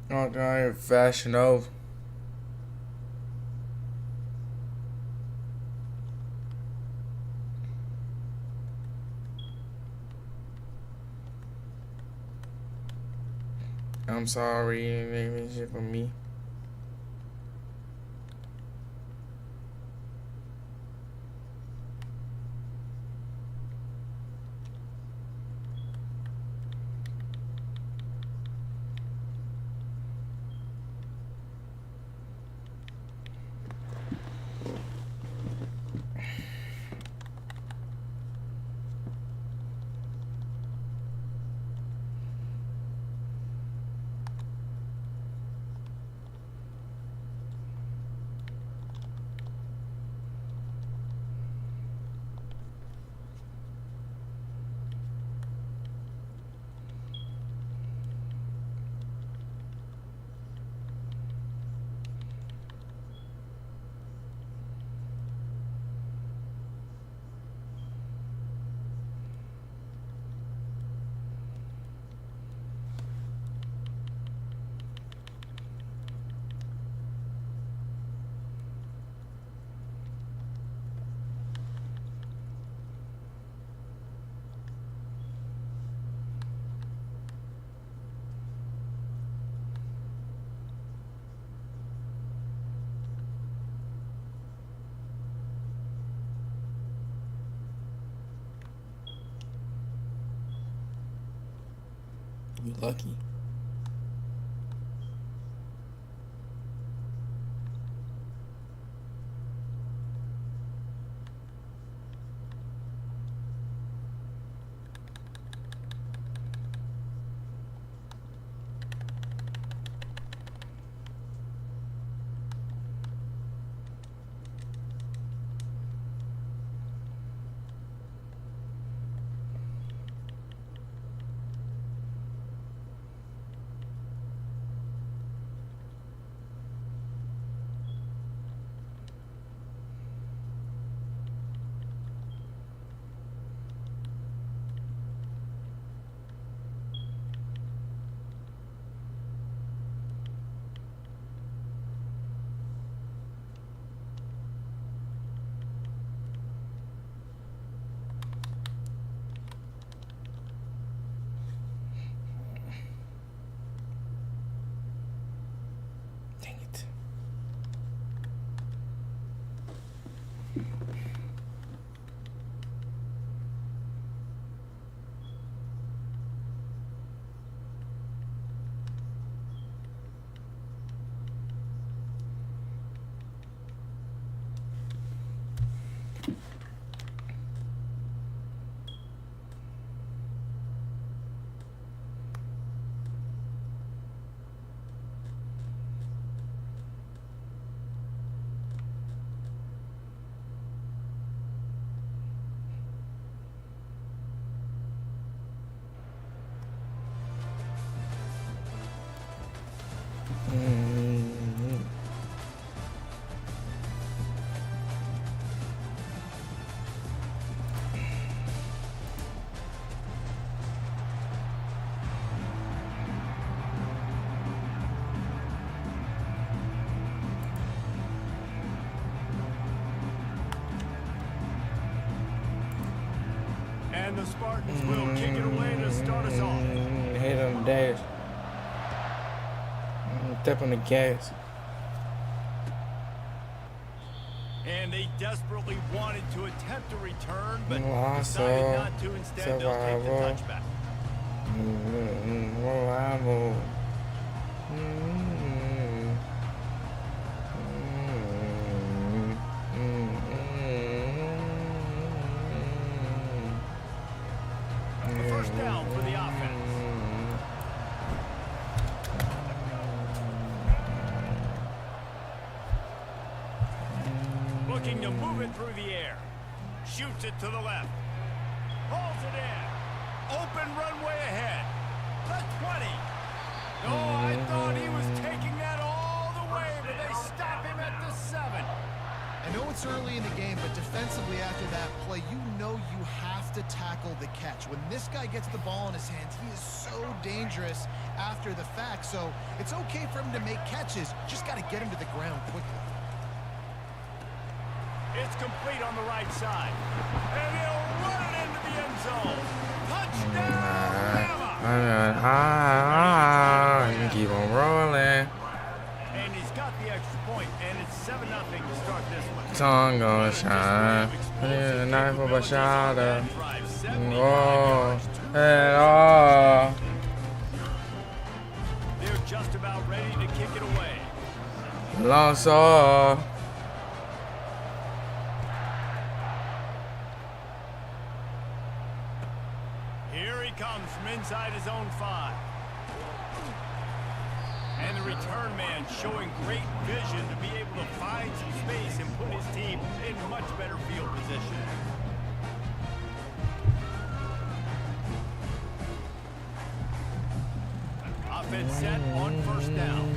Oh, God, Fashion Nova. I'm sorry, ain't shit for me. You lucky. Dang it. And the Spartans will kick it away to start us off. Hit on the dash. Step on the gas. And they desperately wanted to attempt a return, but Lost, decided not to. Instead, they'll take the touchback. Reliable. A first down for the offense. Looking to move it through the air. Shoots it to the left. Hauls it in. Open runway ahead. The 20. Oh, I thought he was taking that all the way, but they stop him at the 7. I know it's early in the game, but defensively after that play, you know you have to tackle the catch. When this guy gets the ball in his hands, he is so dangerous after the fact. So it's okay for him to make catches. Just got to get him to the ground quickly. It's complete on the right side. And he'll run it into the end zone. Touchdown, Bama! sun gonna shine. The knife of a shadow. Oh, at all. They're just about ready to kick it away. Long saw. Here he comes from inside his own 5. And the return man showing great vision to be able to find some space and put his team in much better field position. Offense set on first down.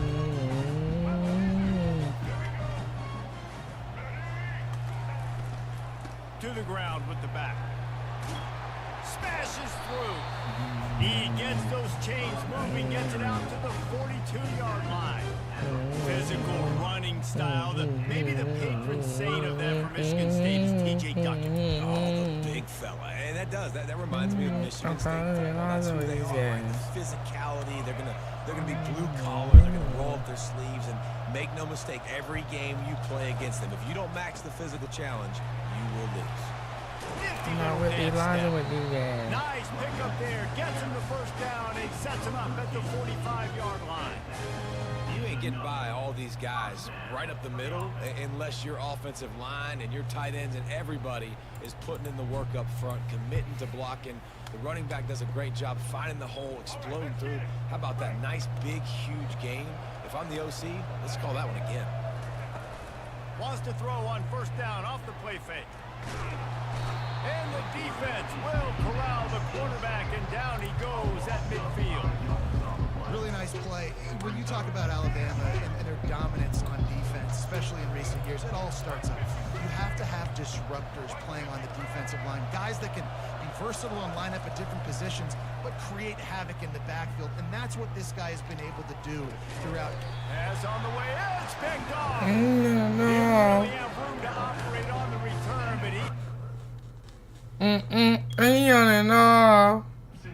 To the ground with the back. Smashes through. He gets those chains moving, gets it out to the 42-yard line. Physical running style. Maybe the patron saint of that for Michigan State is T.J. Duncan. Oh, the big fella. And that reminds me of Michigan State. That's who they are. The physicality. They're gonna be blue collar. They're gonna roll up their sleeves, and make no mistake, every game you play against them, if you don't match the physical challenge, you will lose. Nice pick up there. Gets him the first down and sets him up at the 45-yard line. You ain't getting by all these guys right up the middle unless your offensive line and your tight ends and everybody is putting in the work up front, committing to blocking. The running back does a great job finding the hole, exploding through. How about that nice, big, huge game? If I'm the OC, let's call that one again. Wants to throw on first down off the play fake. And the defense will corral the quarterback, and down he goes at midfield. Really nice play. When you talk about Alabama and their dominance on defense, especially in recent years, it all starts up. You have to have disruptors playing on the defensive line, guys that can be versatile and line up at different positions, but create havoc in the backfield, and that's what this guy has been able to do throughout. Pass on the way, it's picked off. No. Didn't really have room to operate on the return, but he... Ain't on it, no. The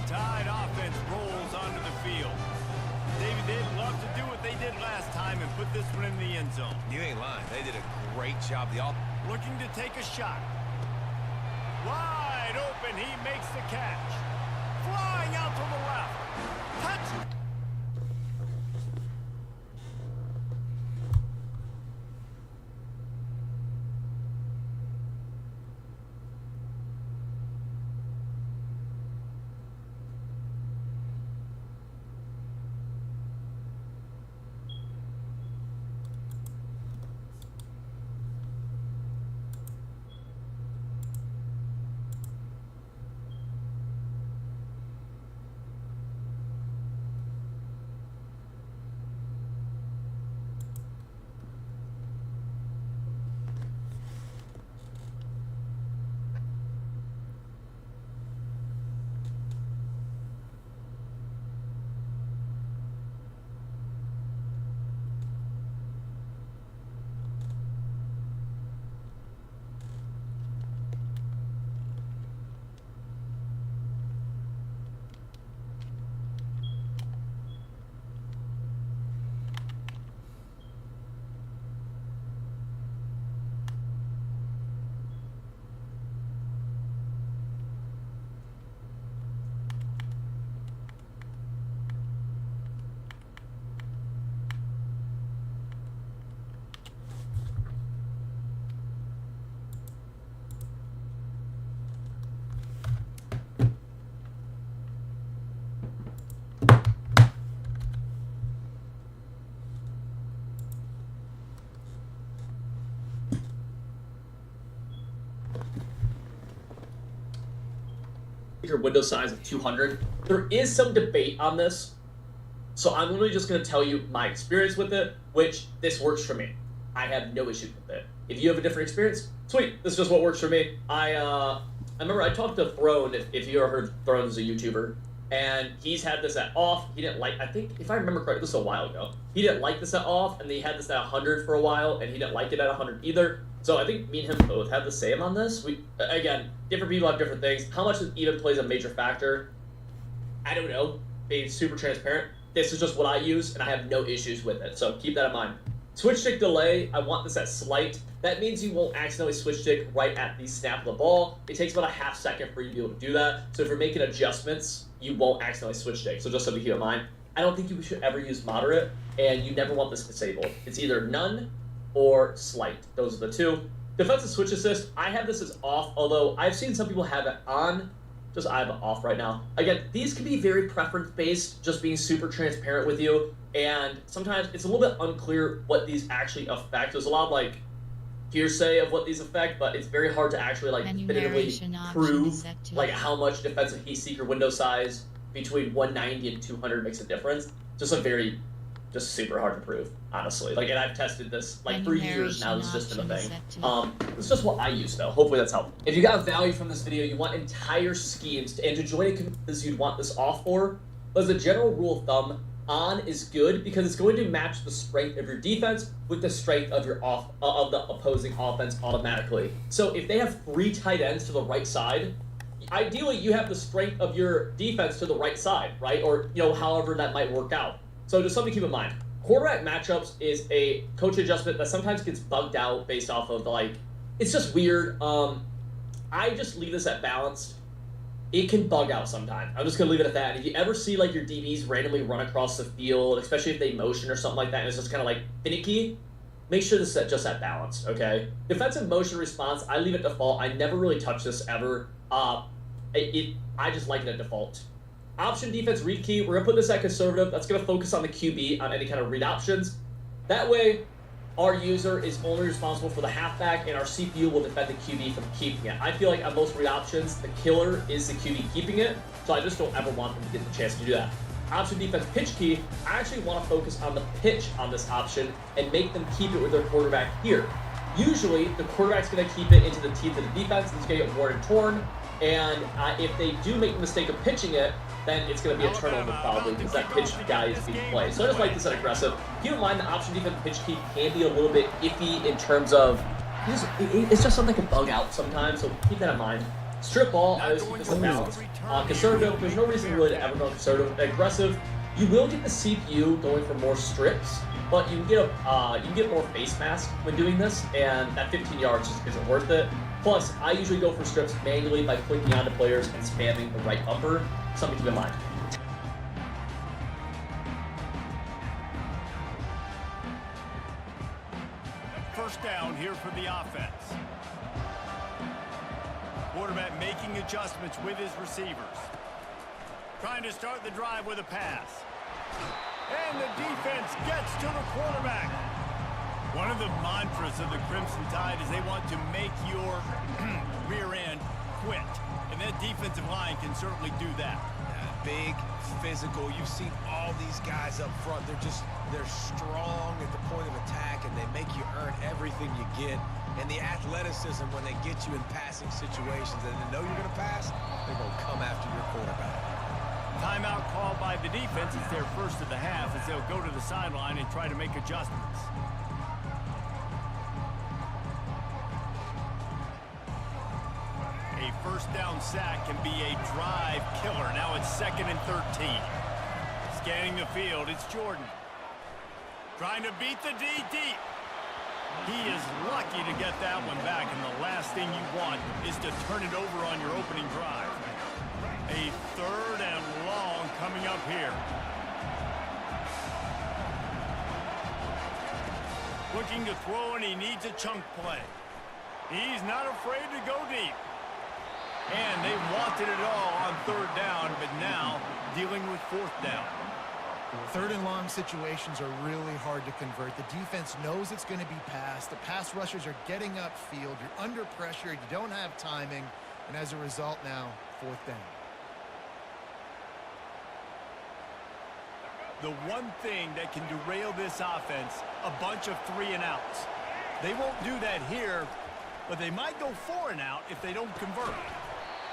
Tide offense rolls onto the field. David, they'd love to do what they did last time and put this one in the end zone. You ain't lying. They did a great job. Looking to take a shot. Wide open, he makes the catch. Flying out to the left. Touch. Your window size of 200. There is some debate on this, so I'm literally just going to tell you my experience with it, which this works for me. I have no issue with it. If you have a different experience, sweet, this is just what works for me. I remember I talked to Throne, if you ever heard Throne is a YouTuber. and he's had this at off. He didn't like, I think, if I remember correctly, this was a while ago. He didn't like this at off, and then he had this at 100 for a while, and he didn't like it at 100 either. So I think me and him both have the same on this. Again, different people have different things. How much it even plays a major factor, I don't know. Being super transparent, this is just what I use, and I have no issues with it. So keep that in mind. Switch stick delay, I want this at slight. That means you won't accidentally switch stick right at the snap of the ball. It takes about a half second for you to be able to do that. So if you're making adjustments, you won't accidentally switch stick. So just something to keep in mind. I don't think you should ever use moderate, and you never want this disabled. It's either none or slight. Those are the two. Defensive switch assist, I have this as off, although I've seen some people have it on. Just I have it off right now. Again, these can be very preference-based, just being super transparent with you, and sometimes it's a little bit unclear what these actually affect. There's a lot of, like, hearsay of what these affect, but it's very hard to actually, like, definitively prove, like, how much defensive heat seeker window size between 190 and 200 makes a difference. Just just super hard to prove, honestly. Like, and I've tested this like for years now. This has just been a thing. It's just what I use though. Hopefully that's helpful. If you got value from this video, you want entire schemes and to join a community you'd want this off for. But as a general rule of thumb, on is good because it's going to match the strength of your defense with the strength of your of the opposing offense automatically. So if they have 3 tight ends to the right side, ideally you have the strength of your defense to the right side, right? Or however that might work out. So just something to keep in mind. Quarterback matchups is a coach adjustment that sometimes gets bugged out based off of it's just weird. I just leave this at balanced. It can bug out sometimes. I'm just gonna leave it at that. If you ever see your DBs randomly run across the field, especially if they motion or something like that, and it's just kind of finicky, make sure this is just at balanced, okay? Defensive motion response, I leave it default. I never really touch this ever. I just like it at default. Option defense read key, we're going to put this at conservative. That's going to focus on the QB on any kind of read options. That way, our user is only responsible for the halfback, and our CPU will defend the QB from keeping it. I feel like on most read options, the killer is the QB keeping it, so I just don't ever want them to get the chance to do that. Option defense pitch key, I actually want to focus on the pitch on this option and make them keep it with their quarterback here. Usually, the quarterback's going to keep it into the teeth of the defense, and it's going to get worn and torn, and if they do make the mistake of pitching it, then it's going to be a turnover probably because that pitch guy is being played. So I just like this at aggressive. Keep in mind the option defense pitch key can be a little bit iffy in terms of it's just something that can bug out sometimes, so keep that in mind. Strip ball, I always keep this in balance. Conservative, there's no reason really to ever go conservative. Aggressive, you will get the CPU going for more strips, but you can get more face mask when doing this, and that 15 yards just isn't worth it. Plus, I usually go for strips manually by clicking onto players and spamming the right bumper. Something to keep in mind. First down here for the offense. Quarterback making adjustments with his receivers. Trying to start the drive with a pass. And the defense gets to the quarterback. One of the mantras of the Crimson Tide is they want to make your rear end quit. And that defensive line can certainly do that. Big, physical. You've seen all these guys up front. They're strong at the point of attack, and they make you earn everything you get. And the athleticism when they get you in passing situations and they know you're going to pass, they're going to come after your quarterback. Timeout called by the defense. It's their first of the half as they'll go to the sideline and try to make adjustments. A first down sack can be a drive killer. Now it's 2nd and 13. Scanning the field, it's Jordan. Trying to beat the D deep. He is lucky to get that one back, and the last thing you want is to turn it over on your opening drive. A 3rd and long coming up here. Looking to throw, and he needs a chunk play. He's not afraid to go deep. And they wanted it all on 3rd down, but now dealing with 4th down. 3rd and long situations are really hard to convert. The defense knows it's going to be passed. The pass rushers are getting upfield. You're under pressure. You don't have timing. And as a result now, 4th down. The one thing that can derail this offense, a bunch of 3 and outs. They won't do that here, but they might go 4 and out if they don't convert.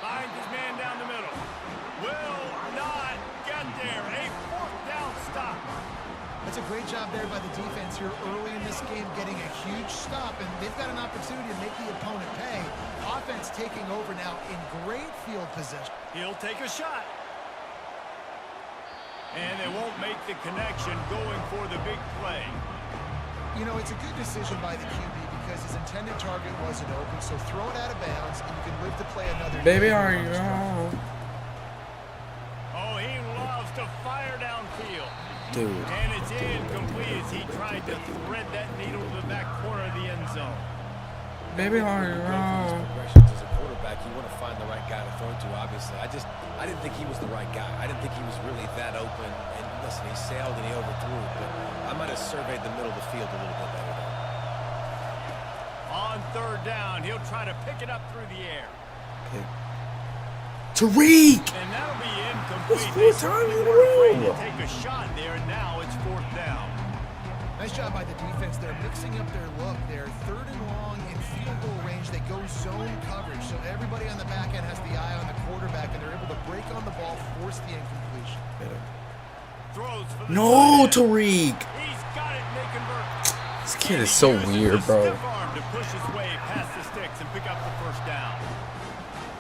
Finds his man down the middle. Will not get there. A 4th down stop. That's a great job there by the defense here early in this game, getting a huge stop, and they've got an opportunity to make the opponent pay. Offense taking over now in great field possession. He'll take a shot. And they won't make the connection going for the big play. You know, it's a good decision by the QB because his intended target wasn't open, so throw it out of bounds, and you can live to play another Baby, day. are you wrong? Oh, he loves to fire downfield. Dude. And it's incomplete as he tried to thread that needle to the back corner of the end zone. Baby, are you wrong? As a quarterback, you want to find the right guy to throw to, obviously. I didn't think he was the right guy. I didn't think he was really that open. And listen, he sailed and he overthrew it, but I might have surveyed the middle of the field a little bit better there. On 3rd down, he'll try to pick it up through the air. Okay. Tariq! And that'll be incomplete. That's 4 times in a row. To take a shot there, and now it's 4th down. Nice job by the defense. They're mixing up their look. They're 3rd and long in field goal range. They go zone coverage, so everybody on the back end has the eye on the quarterback, and they're able to break on the ball, force the incompletion. Throws for the No, Tariq! He's got it, and they convert. This kid is so weird, bro. Stiff arm to push his way past the sticks and pick up the 1st down.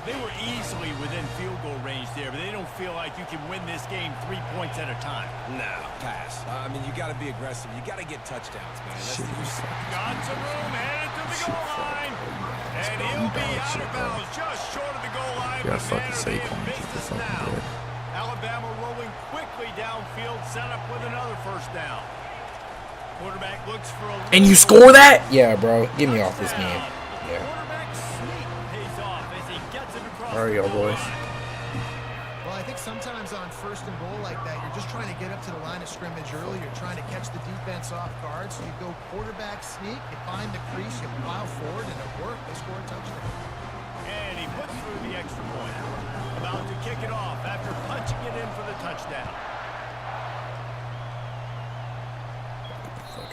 They were easily within field goal range there, but they don't feel like you can win this game 3 points at a time. No, pass. I mean, you got to be aggressive. You got to get touchdowns, man. Got some room, headed to the goal line. And he'll be out of bounds just short of the goal line. Yeah, But fucking man, safe. are they in business now. Alabama rolling quickly downfield, set up with another 1st down. Quarterback looks for a... And you score that? Yeah, bro. Get me off this game. Yeah. Quarterback sneak pays off as he gets it across. All right, y'all boys. Well, I think sometimes on 1st and goal like that, you're just trying to get up to the line of scrimmage early. You're trying to catch the defense off guard. So you go quarterback sneak, you find the crease, you plow forward, and it worked. They score a touchdown. And he puts through the extra point. About to kick it off after punching it in for the touchdown.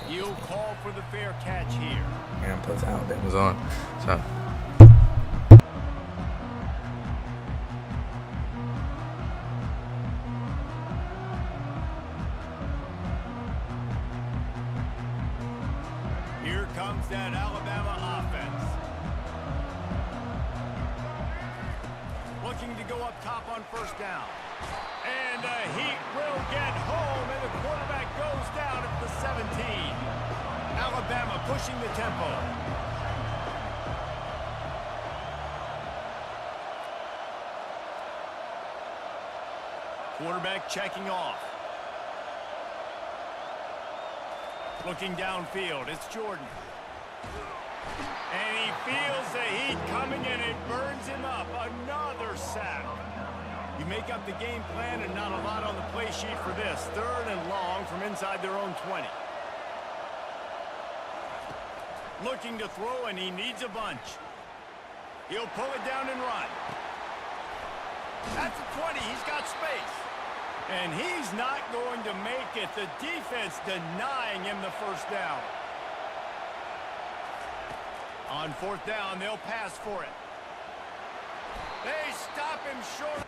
You'll call for the fair catch here. And plus Alabama's on. So. Here comes that Alabama offense. Looking to go up top on 1st down. And the heat will get home, and the quarterback goes down at the 17. Alabama pushing the tempo. Quarterback checking off. Looking downfield, it's Jordan. And he feels the heat coming and it burns him up. Another sack. You make up the game plan and not a lot on the play sheet for this. 3rd and long from inside their own 20. Looking to throw, and he needs a bunch. He'll pull it down and run. That's the 20. He's got space. And he's not going to make it. The defense denying him the 1st down. On 4th down, they'll pass for it. They stop him short.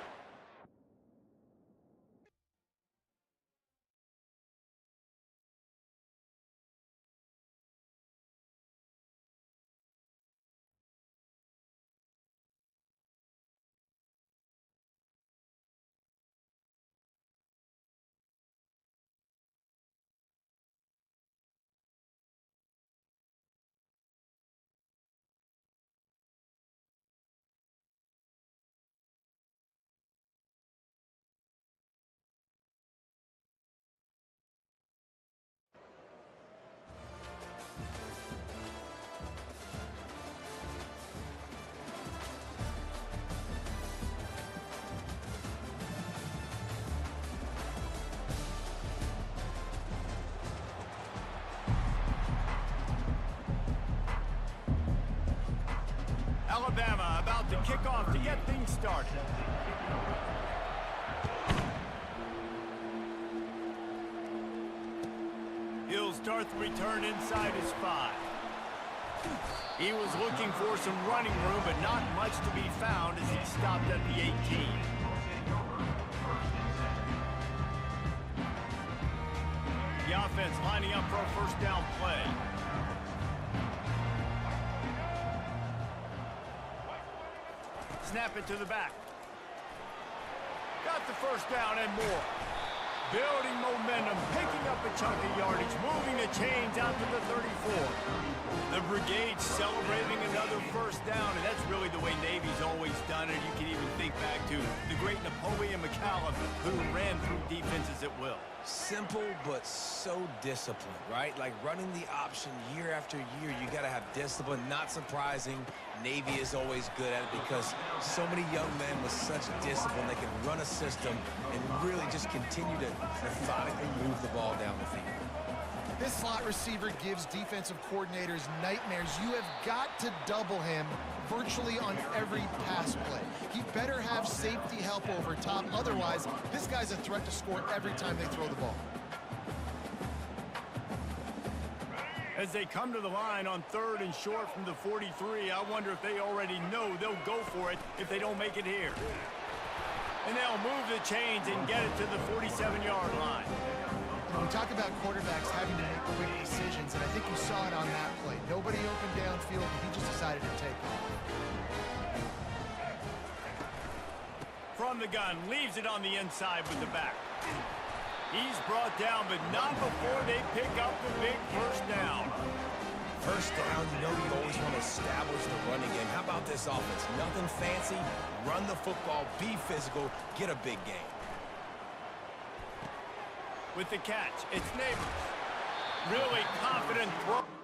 Alabama about to kick off to get things started. He'll start the return inside his 5. He was looking for some running room, but not much to be found as he stopped at the 18. The offense lining up for a first down play. Snap it to the back. Got the first down and more. Building momentum, picking up a chunk of yardage, moving the chains out to the 34. The brigade celebrating another first down, and that's really the way Navy's always done it. You can even think back to the great Napoleon McCallum, who ran through defenses at will. Simple, but so disciplined, right? Like running the option year after year, you got to have discipline. Not surprising, Navy is always good at it because so many young men with such discipline, they can run a system and really just continue to methodically move the ball down the field. This slot receiver gives defensive coordinators nightmares. You have got to double him virtually on every pass play. He better have safety help over top. Otherwise, this guy's a threat to score every time they throw the ball. As they come to the line on 3rd and short from the 43, I wonder if they already know they'll go for it if they don't make it here. And they'll move the chains and get it to the 47-yard line. We talk about quarterbacks having to make quick decisions, and I think you saw it on that play. Nobody open downfield, and he just decided to take off. From the gun, leaves it on the inside with the back. He's brought down, but not before they pick up the big first down. First down, you know you always want to establish the running game. How about this offense? Nothing fancy. Run the football, be physical, get a big gain. With the catch, it's Neighbors. Really confident throw.